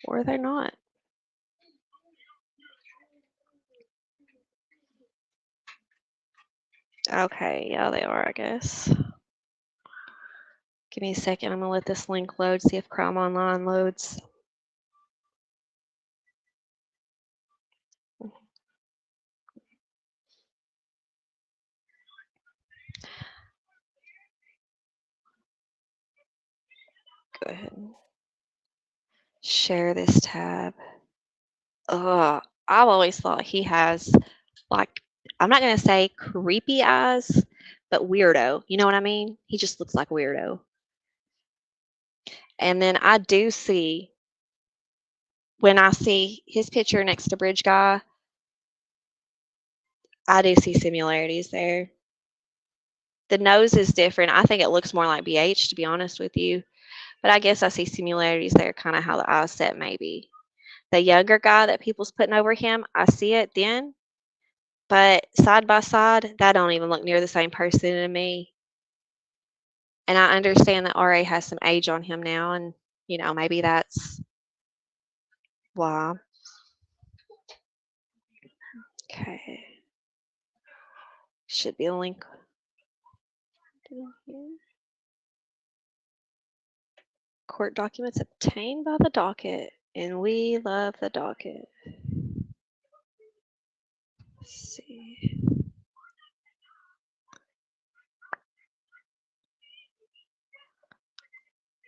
[SPEAKER 1] Or they're not. Okay, yeah, they are, I guess. Give me a second. I'm going to let this link load, see if Chrome Online loads. Go ahead and share this tab. Ugh, I've always thought he has, like, I'm not going to say creepy eyes, but weirdo. You know what I mean? He just looks like a weirdo. And then I do see, when I see his picture next to Bridge Guy, I do see similarities there. The nose is different. I think it looks more like BH, to be honest with you. But I guess I see similarities there, kind of how the eye set maybe. The younger guy that people's putting over him, I see it then. But side by side, that don't even look near the same person to me. And I understand that RA has some age on him now, and maybe that's why. Okay. Should be a link down here. Court documents obtained by the docket, and we love the docket. Let's see.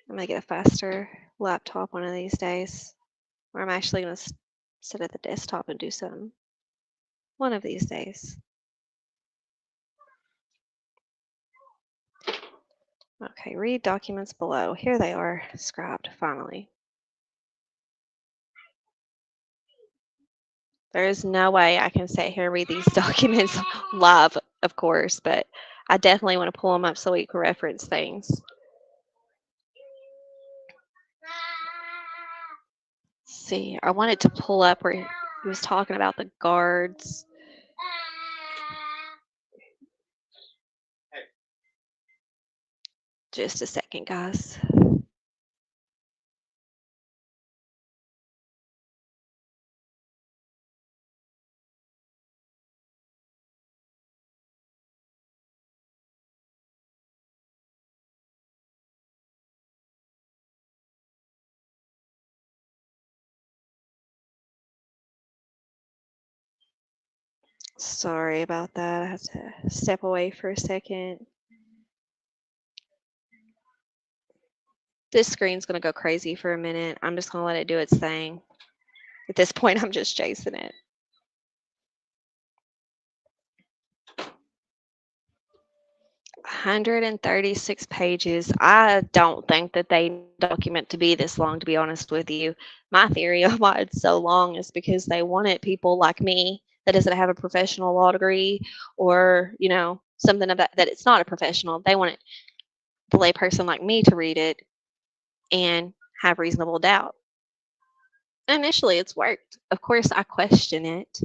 [SPEAKER 1] I'm gonna get a faster laptop one of these days, or I'm actually gonna sit at the desktop and do something one of these days. Okay, read documents below. Here they are, scribed, finally. There is no way I can sit here and read these documents live, of course, but I definitely want to pull them up so we can reference things. Let's see, I wanted to pull up where he was talking about the guards. Just a second, guys. Sorry about that. I have to step away for a second. This screen's going to go crazy for a minute. I'm just going to let it do its thing. At this point, I'm just chasing it. 136 pages. I don't think that they document to be this long, to be honest with you. My theory of why it's so long is because they wanted people like me that doesn't have a professional law degree or, something of that it's not a professional. They wanted the layperson like me to read it and have reasonable doubt. Initially, it's worked. Of course, I question it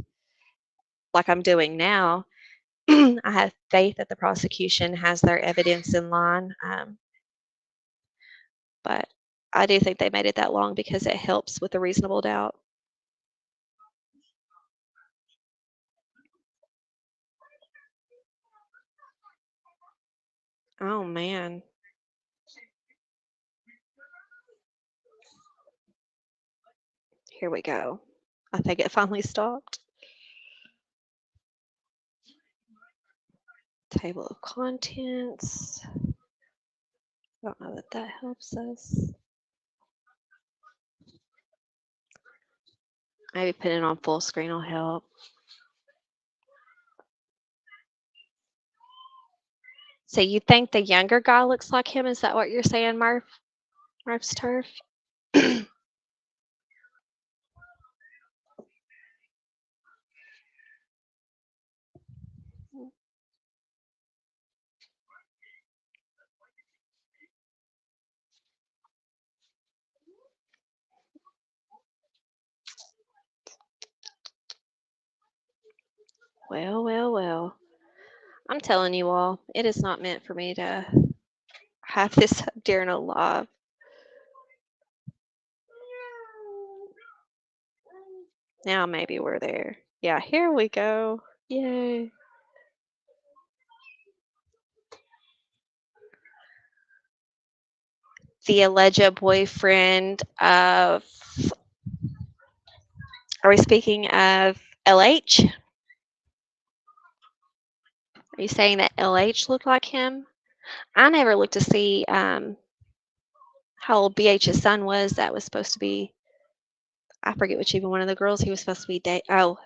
[SPEAKER 1] like I'm doing now. I have faith that the prosecution has their evidence in line. But I do think they made it that long because it helps with the reasonable doubt. Oh, man. Here we go. I think it finally stopped. Table of contents. I don't know that that helps us. Maybe putting it on full screen will help. So you think the younger guy looks like him? Is that what you're saying, Murph's Turf? Well, well, well. I'm telling you all, it is not meant for me to have this during a live. Now maybe we're there. Yeah, here we go. Yay. The alleged boyfriend of, are we speaking of LH? Are you saying that LH looked like him? I never looked to see how old BH's son was. That was supposed to be, I forget which even one of the girls he was supposed to be dating. Oh,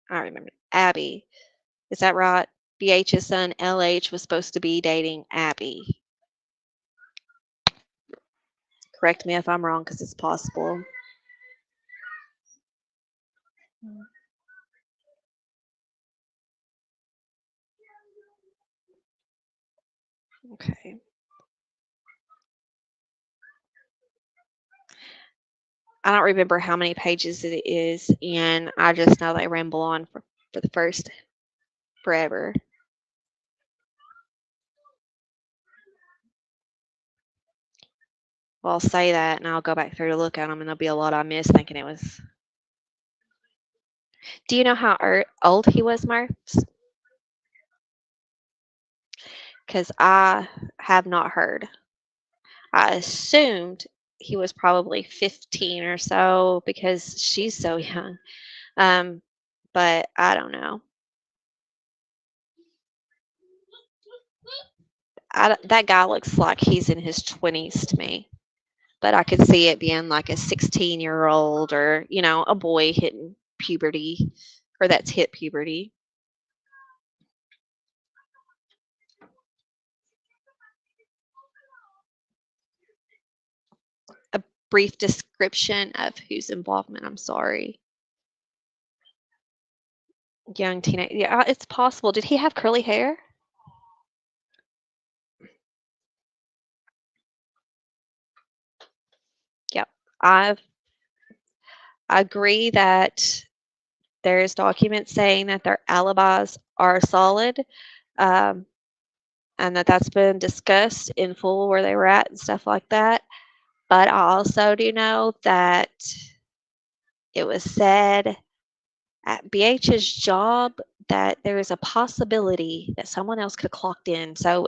[SPEAKER 1] I remember. Abby. Is that right? BH's son LH was supposed to be dating Abby. Correct me if I'm wrong because it's possible. Okay. I don't remember how many pages it is, and I just know they ramble on for the first forever. Well, I'll say that, and I'll go back through to look at them, and there'll be a lot I missed thinking it was. Do you know how old he was, Murphs? Because I have not heard. I assumed he was probably 15 or so because she's so young. Um, but I don't know. That guy looks like he's in his 20s to me, but I could see it being like a 16-year-old or, a boy hitting puberty or that's hit puberty. A brief description of whose involvement, I'm sorry. Young teenage. Yeah, it's possible. Did he have curly hair? Yep. I agree that there's documents saying that their alibis are solid, um, and that's been discussed in full where they were at and stuff like that. But I also do know that it was said at BH's job that there is a possibility that someone else could have clocked in. So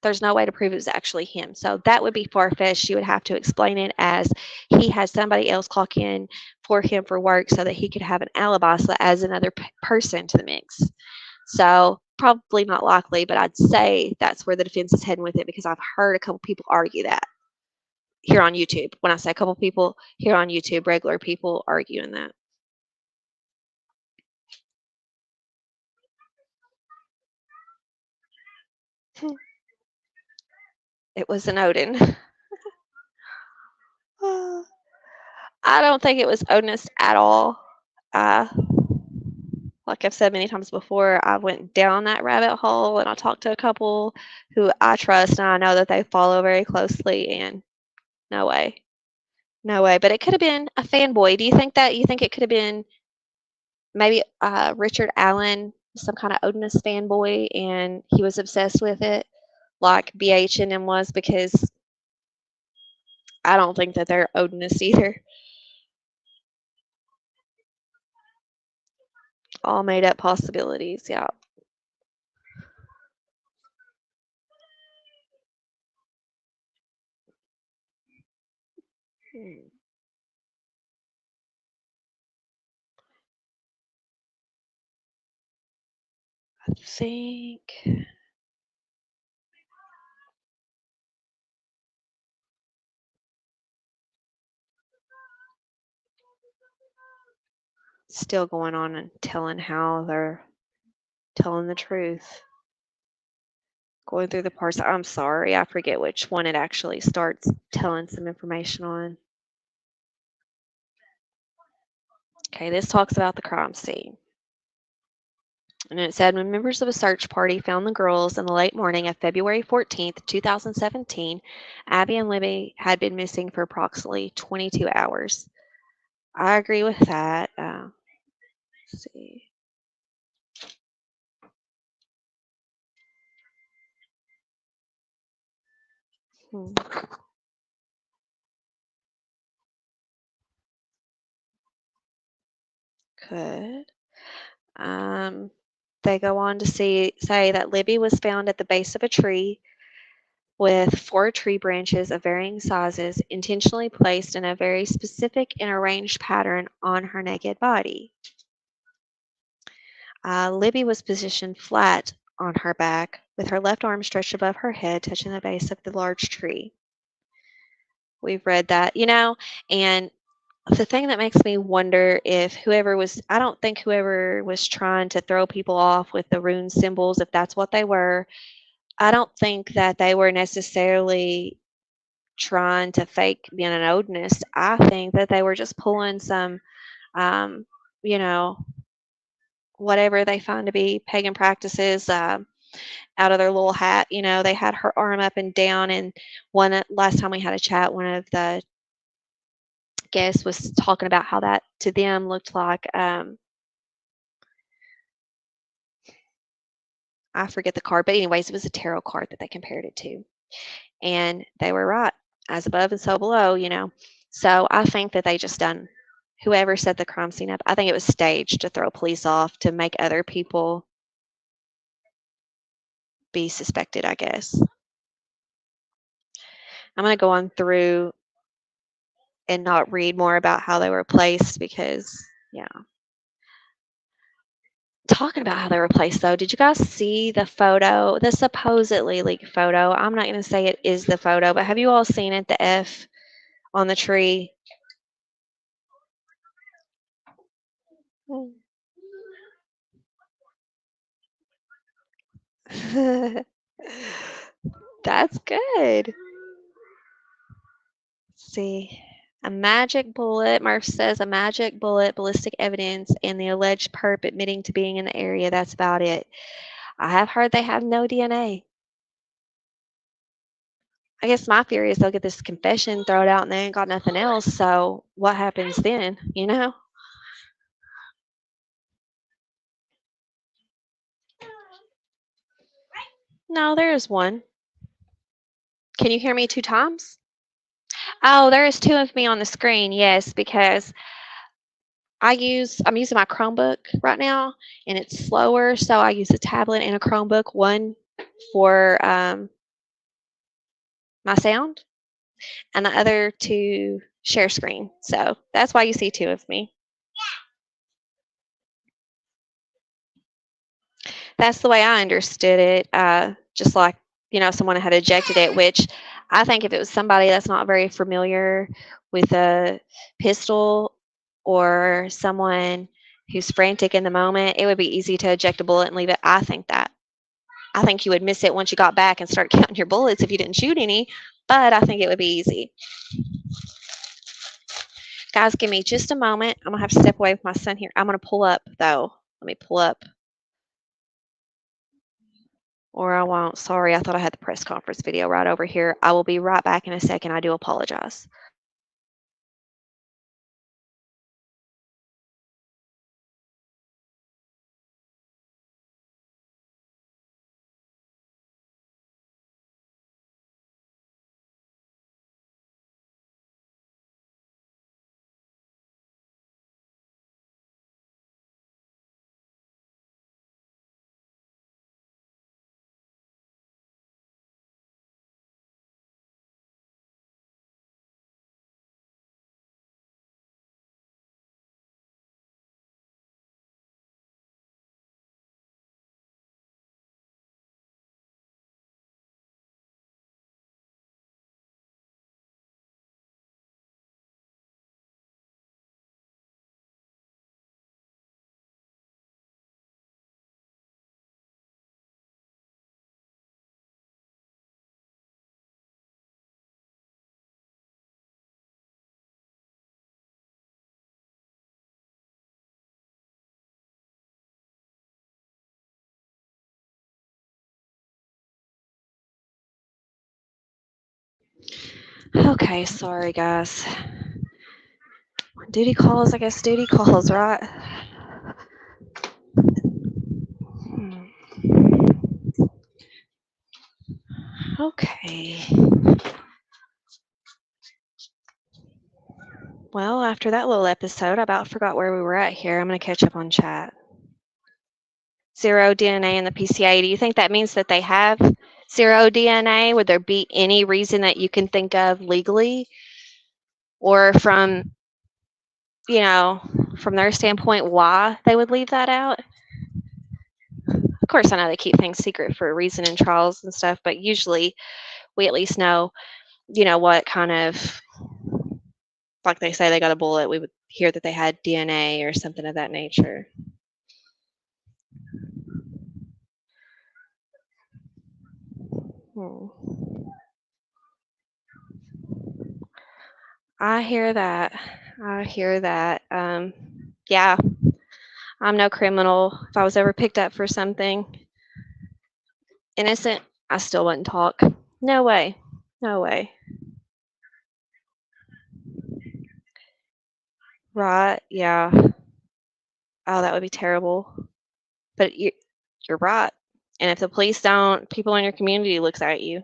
[SPEAKER 1] there's no way to prove it was actually him. So that would be far fetched. You would have to explain it as he had somebody else clock in for him for work so that he could have an alibi, so that adds another person to the mix. So probably not likely, but I'd say that's where the defense is heading with it because I've heard a couple people argue that here on YouTube. When I say a couple people here on YouTube, regular people arguing that. It was an Odin. I don't think it was Odinist at all. Uh, like I've said many times before, I went down that rabbit hole and I talked to a couple who I trust and I know that they follow very closely, and no way. No way. But it could have been a fanboy. Do you think that? You think it could have been maybe Richard Allen, some kind of Odinist fanboy, and he was obsessed with it, like BH&M was? Because I don't think that they're Odinist either. All made up possibilities, yeah. Hmm. I think still going on and telling how they're telling the truth. Going through the parts. I'm sorry, I forget which one it actually starts telling some information on. Okay, this talks about the crime scene. And it said when members of a search party found the girls in the late morning of February 14th, 2017, Abby and Libby had been missing for approximately 22 hours. I agree with that. Let's see. Hmm. Good. Um, they go on to say that Libby was found at the base of a tree with 4 tree branches of varying sizes intentionally placed in a very specific and arranged pattern on her naked body. Libby was positioned flat on her back, with her left arm stretched above her head, touching the base of the large tree. We've read that, and the thing that makes me wonder if I don't think whoever was trying to throw people off with the rune symbols, if that's what they were, I don't think that they were necessarily trying to fake being an Odinist. I think that they were just pulling some, um, you know, whatever they find to be pagan practices out of their little hat. They had her arm up and down, and last time we had a chat, one of the guests was talking about how that to them looked like I forget the card, but anyways, it was a tarot card that they compared it to. And they were right, as above and so below. So I think that they just done, whoever set the crime scene up, I think it was staged to throw police off to make other people be suspected, I guess. I'm going to go on through and not read more about how they were placed because, yeah. Talking about how they were placed, though, did you guys see the photo, the supposedly leaked photo? I'm not going to say it is the photo, but have you all seen it, the F on the tree? That's good. Let's see. A magic bullet, Murph says, a magic bullet, ballistic evidence, and the alleged perp admitting to being in the area. That's about it. I have heard they have no DNA. I guess my theory is they'll get this confession thrown out and they ain't got nothing else. So what happens then? No, there is one. Can you hear me 2 times? Oh, there is 2 of me on the screen. Yes, because I'm using my Chromebook right now, and it's slower, so I use a tablet and a Chromebook. One for my sound, and the other to share screen. So that's why you see 2 of me. That's the way I understood it. Just like someone had ejected it, which I think if it was somebody that's not very familiar with a pistol or someone who's frantic in the moment, it would be easy to eject a bullet and leave it. I think that. I think you would miss it once you got back and start counting your bullets if you didn't shoot any, but I think it would be easy. Guys, give me just a moment. I'm going to have to step away with my son here. I'm going to pull up, though. Let me pull up. Or I won't. Sorry, I thought I had the press conference video right over here. I will be right back in a second. I do apologize. Okay, sorry, guys. Duty calls, I guess duty calls, right? Okay. Well, after that little episode, I about forgot where we were at here. I'm going to catch up on chat. Zero DNA in the PCA. Do you think that means that they have zero DNA? Would there be any reason that you can think of legally or from, from their standpoint, why they would leave that out? Of course, I know they keep things secret for a reason in trials and stuff, but usually we at least know, what kind of, like they say they got a bullet, we would hear that they had DNA or something of that nature. Hmm. I hear that. I hear that. Yeah, I'm no criminal. If I was ever picked up for something innocent, I still wouldn't talk. No way. No way. Right? Yeah. Oh, that would be terrible. But you're right. And if the police don't, people in your community looks at you.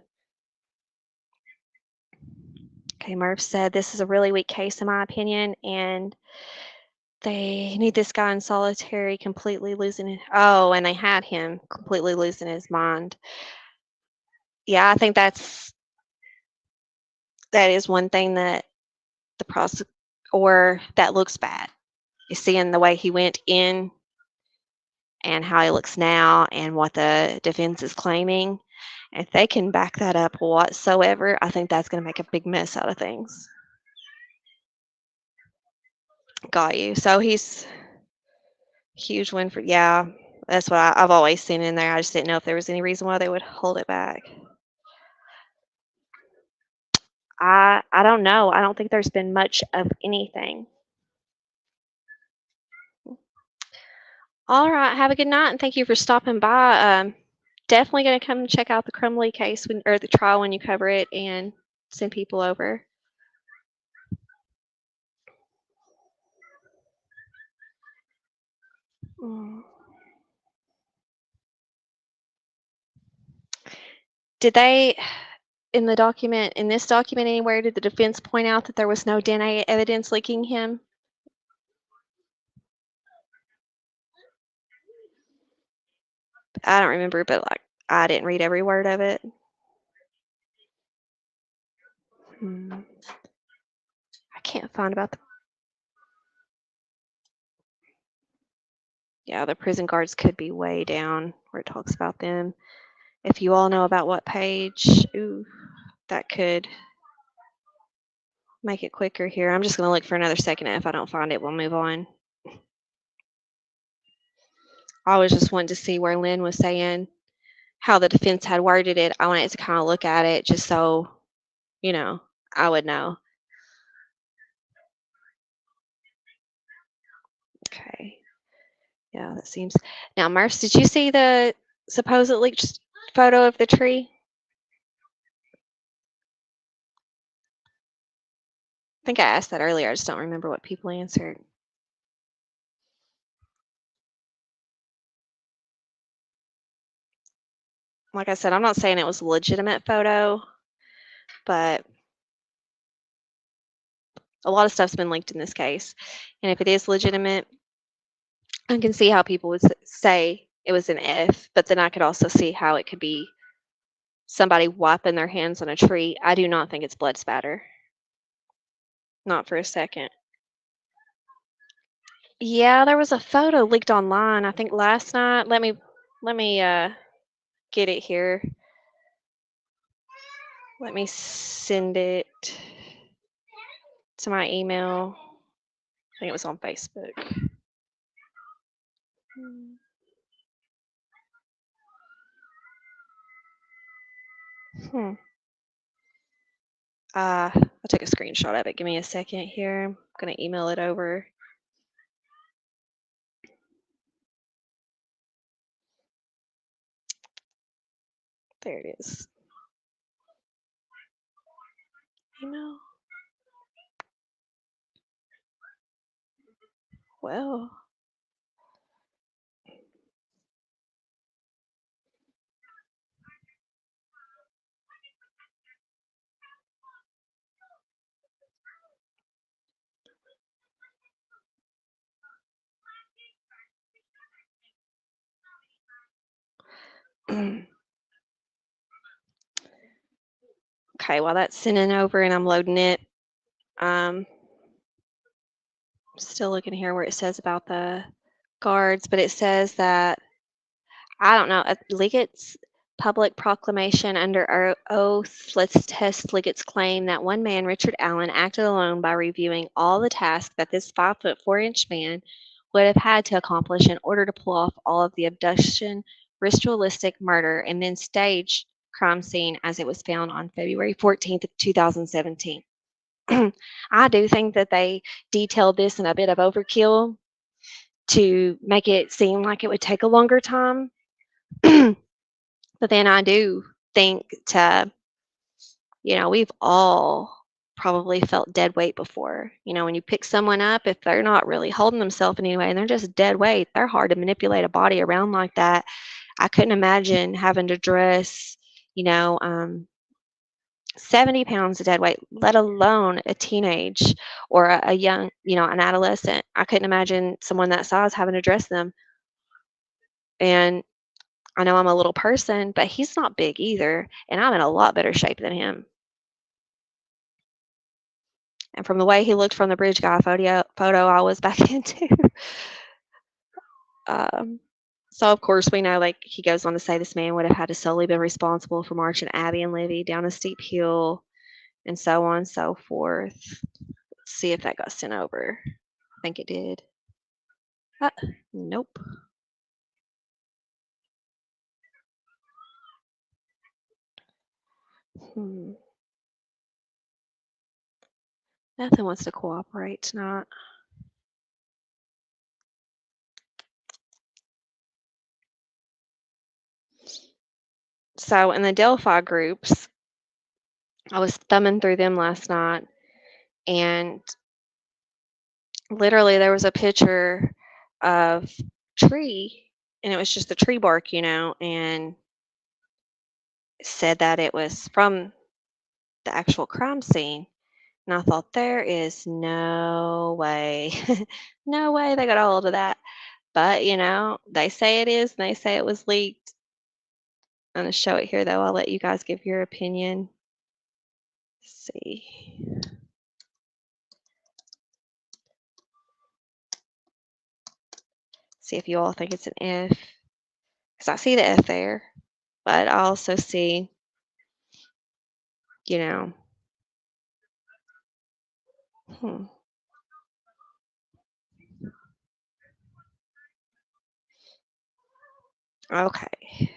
[SPEAKER 1] Okay, Murph said this is a really weak case in my opinion, and they need this guy in solitary completely losing it. Oh, and they had him completely losing his mind. Yeah, I think that is one thing that the prosec or that looks bad. Is seeing the way he went in and how he looks now and what the defense is claiming. If they can back that up whatsoever, I think that's going to make a big mess out of things. Got you. So he's huge win for, yeah, that's what I've always seen in there. I just didn't know if there was any reason why they would hold it back. I don't know. I don't think there's been much of anything. All right. Have a good night, and thank you for stopping by. Definitely going to come check out the Crumley case or the trial when you cover it, and send people over. Mm. Did they in this document anywhere, did the defense point out that there was no DNA evidence linking him? I don't remember, but like I didn't read every word of it. I can't find about the. Yeah, the prison guards could be way down where it talks about them. If you all know about what page, ooh, that could make it quicker here. I'm just going to look for another second. If I don't find it, we'll move on. I was just wanting to see where Lynn was saying how the defense had worded it. I wanted to kind of look at it just so, I would know. Okay. Yeah, that seems. Now, Murph, did you see the supposed leaked photo of the tree? I think I asked that earlier. I just don't remember what people answered. Like I said, I'm not saying it was a legitimate photo, but a lot of stuff's been leaked in this case. And if it is legitimate, I can see how people would say it was an F, but then I could also see how it could be somebody wiping their hands on a tree. I do not think it's blood spatter. Not for a second. Yeah, there was a photo leaked online, I think last night. Let me get it here. Let me send it to my email. I think it was on Facebook. Hmm. I took a screenshot of it. Give me a second here. I'm going to email it over. There it is. Email. Well. Okay, while that's sending over and I'm loading it, um, still looking here where it says about the guards, but it says that I don't know. Liggett's public proclamation under oath. Let's test Liggett's claim that one man, Richard Allen, acted alone by reviewing all the tasks that this 5 foot 4 inch man would have had to accomplish in order to pull off all of the abduction, ritualistic murder, and then staged crime scene as it was found on February 14th, 2017. I do think that they detailed this in a bit of overkill to make it seem like it would take a longer time. But then I do think we've all probably felt dead weight before. When you pick someone up, if they're not really holding themselves in any way and they're just dead weight, they're hard to manipulate a body around like that. I couldn't imagine having to dress, you know, 70 pounds of dead weight, let alone a teenage or a young, an adolescent. I couldn't imagine someone that size having to dress them. And I know I'm a little person, but he's not big either, and I'm in a lot better shape than him. And from the way he looked from the bridge guy photo I was back into. um, so of course we know, like, he goes on to say this man would have had to solely been responsible for marching Abby and Livy down a steep hill, and so on and so forth. Let's see if that got sent over. I think it did. Nope. Nothing wants to cooperate tonight. So in the Delphi groups, I was thumbing through them last night, and literally there was a picture of tree, and it was just the tree bark, and said that it was from the actual crime scene. And I thought, there is no way, no way they got a hold of that. But, they say it is, and they say it was leaked. I'm going to show it here, though. I'll let you guys give your opinion. Let's see. See if you all think it's an F. Because I see the F there. But I also see, hmm. Okay.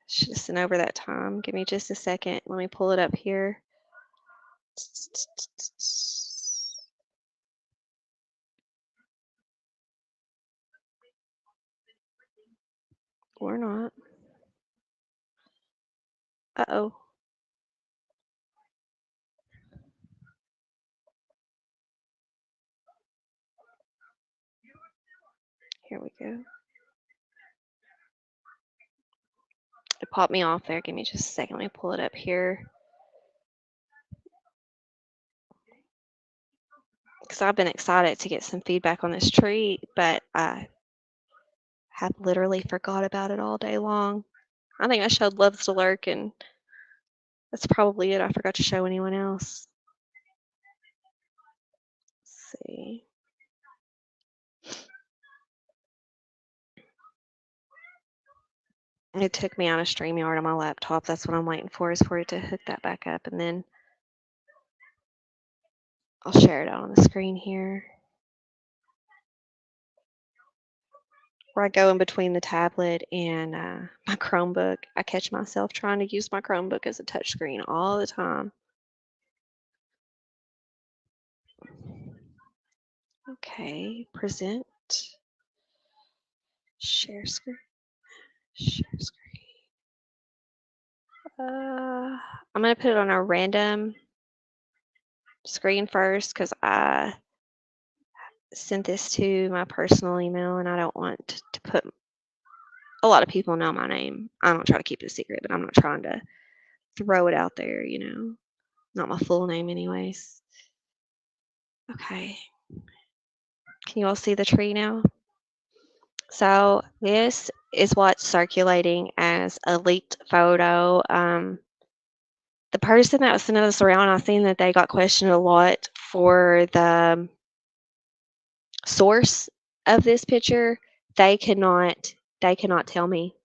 [SPEAKER 1] Should have sent over that time. Give me just a second. Let me pull it up here. Or not. Uh-oh. Here we go. It popped me off there. Give me just a second. Let me pull it up here. Because I've been excited to get some feedback on this tree, but I have literally forgot about it all day long. I think I showed Loves to Lurk, and that's probably it. I forgot to show anyone else. Let's see. It took me out of StreamYard on my laptop. That's what I'm waiting for, is for it to hook that back up, and then I'll share it out on the screen here. Where I go in between the tablet and my Chromebook. I catch myself trying to use my Chromebook as a touchscreen all the time. Okay, present. Share screen. Share screen. I'm going to put it on a random screen first because I sent this to my personal email and I don't want to put, a lot of people know my name. I don't try to keep it a secret, but I'm not trying to throw it out there, not my full name anyways. Okay. Can you all see the tree now? So this is what's circulating as a leaked photo. The person that was sending this around, I've seen that they got questioned a lot for the source of this picture. They cannot they cannot tell me.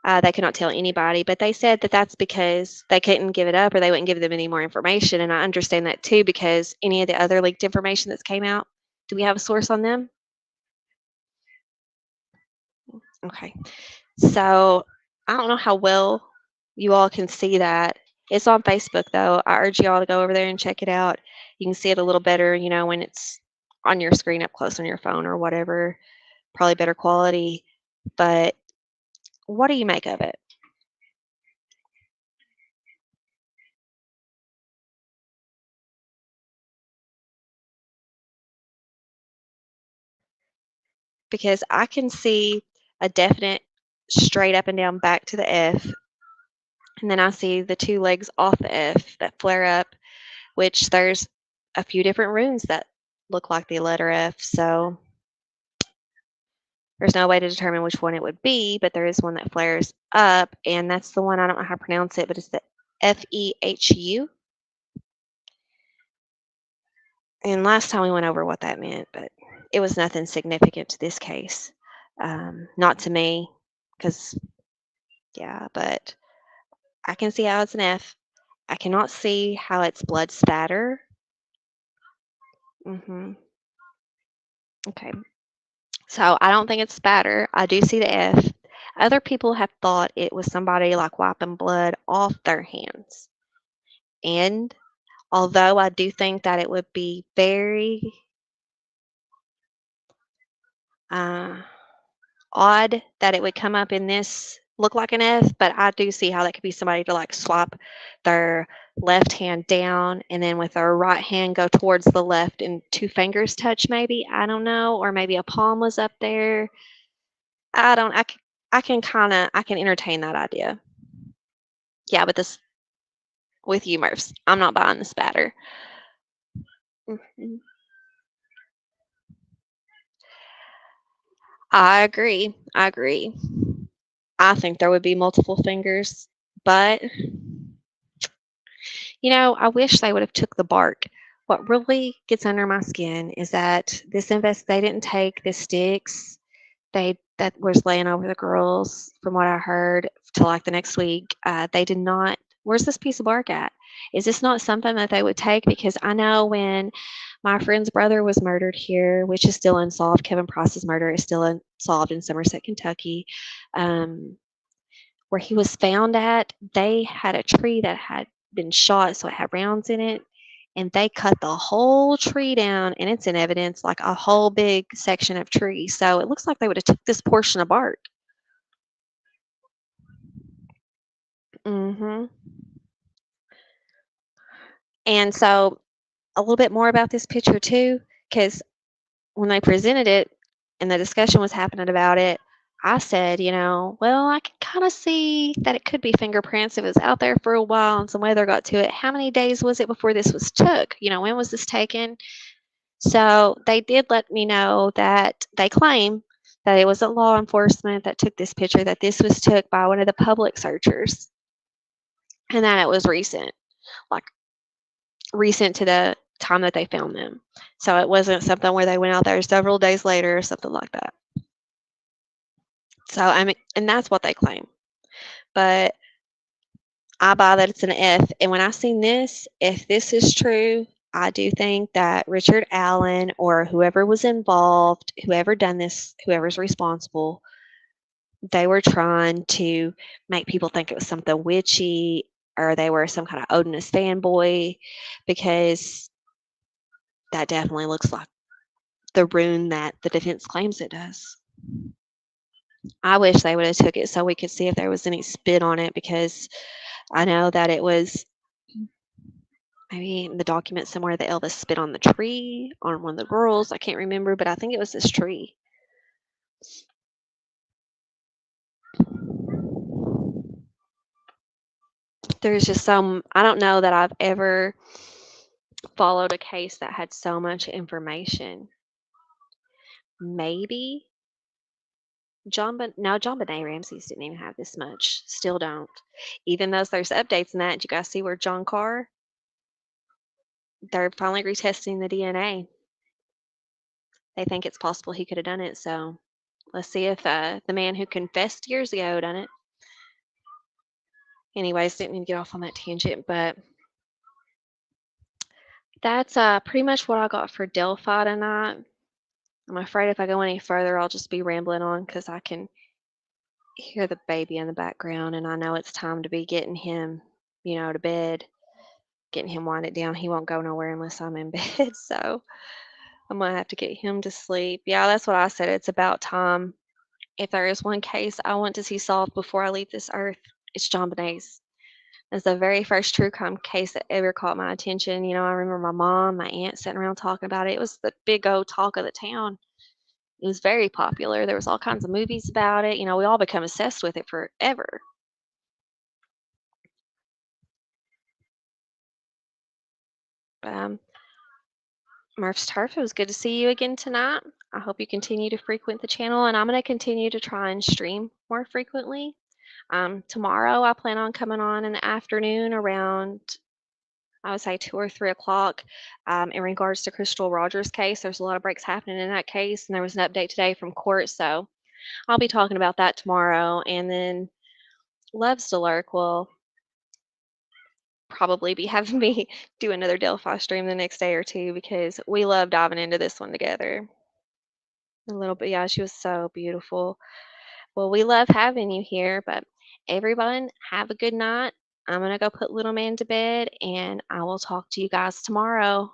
[SPEAKER 1] They cannot tell anybody, but they said that that's because they couldn't give it up or they wouldn't give them any more information. And I understand that too because any of the other leaked information that's came out, do we have a source on them? Okay. So I don't know how well you all can see that. It's on Facebook though. I urge you all to go over there and check it out. You can see it a little better, when it's on your screen up close on your phone or whatever, probably better quality. But what do you make of it? Because I can see a definite straight up and down back to the F, and then I see the two legs off the F that flare up, which there's a few different runes that look like the letter F. So there's no way to determine which one it would be, but there is one that flares up, and that's the one, I don't know how to pronounce it, but it's the FEHU. And last time we went over what that meant, but it was nothing significant to this case. Not to me, because, yeah, but I can see how it's an F. I cannot see how it's blood spatter. Okay. So I don't think it's spatter. I do see the F. Other people have thought it was somebody like wiping blood off their hands. And although I do think that it would be very uh, odd that it would come up in this look like an F, but I do see how that could be somebody to like swap their left hand down and then with their right hand go towards the left and two fingers touch maybe. I don't know. Or maybe a palm was up there. I don't, I can I can entertain that idea. Yeah, but this with you, Murphs, I'm not buying the spatter. Mhm. I agree. I agree. I think there would be multiple fingers, but I wish they would have took the bark. What really gets under my skin is that they didn't take the sticks that was laying over the girls, from what I heard, to like the next week. They did not. Where's this piece of bark at? Is this not something that they would take? Because I know when my friend's brother was murdered here, which is still unsolved, Kevin Price's murder is still unsolved in Somerset, Kentucky. Um, where he was found at, they had a tree that had been shot, so it had rounds in it, and they cut the whole tree down, and it's in evidence, like a whole big section of tree. So it looks like they would have took this portion of bark. hmm And so a little bit more about this picture too, because when they presented it and the discussion was happening about it, I said, well, I can kind of see that it could be fingerprints. It was out there for a while and some weather got to it. How many days was it before this was took? When was this taken? So they did let me know that they claim that it wasn't law enforcement that took this picture, that this was took by one of the public searchers, and that it was recent, like recent to the time that they found them. So it wasn't something where they went out there several days later or something like that. So and that's what they claim. But I buy that it's an F. And when I seen this, if this is true, I do think that Richard Allen or whoever was involved, whoever done this, whoever's responsible, they were trying to make people think it was something witchy or they were some kind of Odinist fanboy, because that definitely looks like the rune that the defense claims it does. I wish they would have took it so we could see if there was any spit on it, because I know that it was maybe in the document somewhere that Elvis spit on the tree on one of the girls. I can't remember, but I think it was this tree. There's just I don't know that I've ever followed a case that had so much information. Maybe John Benet Ramsey's didn't even have this much. Still don't. Even though there's updates in that, you guys see where John Carr, they're finally retesting the DNA. They think it's possible he could have done it. So let's see if the man who confessed years ago done it. Anyways, didn't mean to get off on that tangent, but that's pretty much what I got for Delphi tonight. I'm afraid if I go any further, I'll just be rambling on because I can hear the baby in the background, and I know it's time to be getting him, to bed, getting him winded down. He won't go nowhere unless I'm in bed, so I'm gonna have to get him to sleep. Yeah, that's what I said. It's about time. If there is one case I want to see solved before I leave this earth, it's John Benet's. It's the very first true crime case that ever caught my attention. I remember my mom, my aunt sitting around talking about it. It was the big old talk of the town. It was very popular. There was all kinds of movies about it. We all become obsessed with it forever. Um, Murph's Turf, it was good to see you again tonight. I hope you continue to frequent the channel, and I'm going to continue to try and stream more frequently. Tomorrow, I plan on coming on in the afternoon around, I would say, 2 or 3 o'clock. In regards to Crystal Rogers' case, there's a lot of breaks happening in that case, and there was an update today from court, so I'll be talking about that tomorrow. And then Loves to Lurk will probably be having me do another Delphi stream the next day or two because we love diving into this one together. A little bit, yeah, she was so beautiful. Well, we love having you here, but everyone, have a good night. I'm going to go put little man to bed, and I will talk to you guys tomorrow.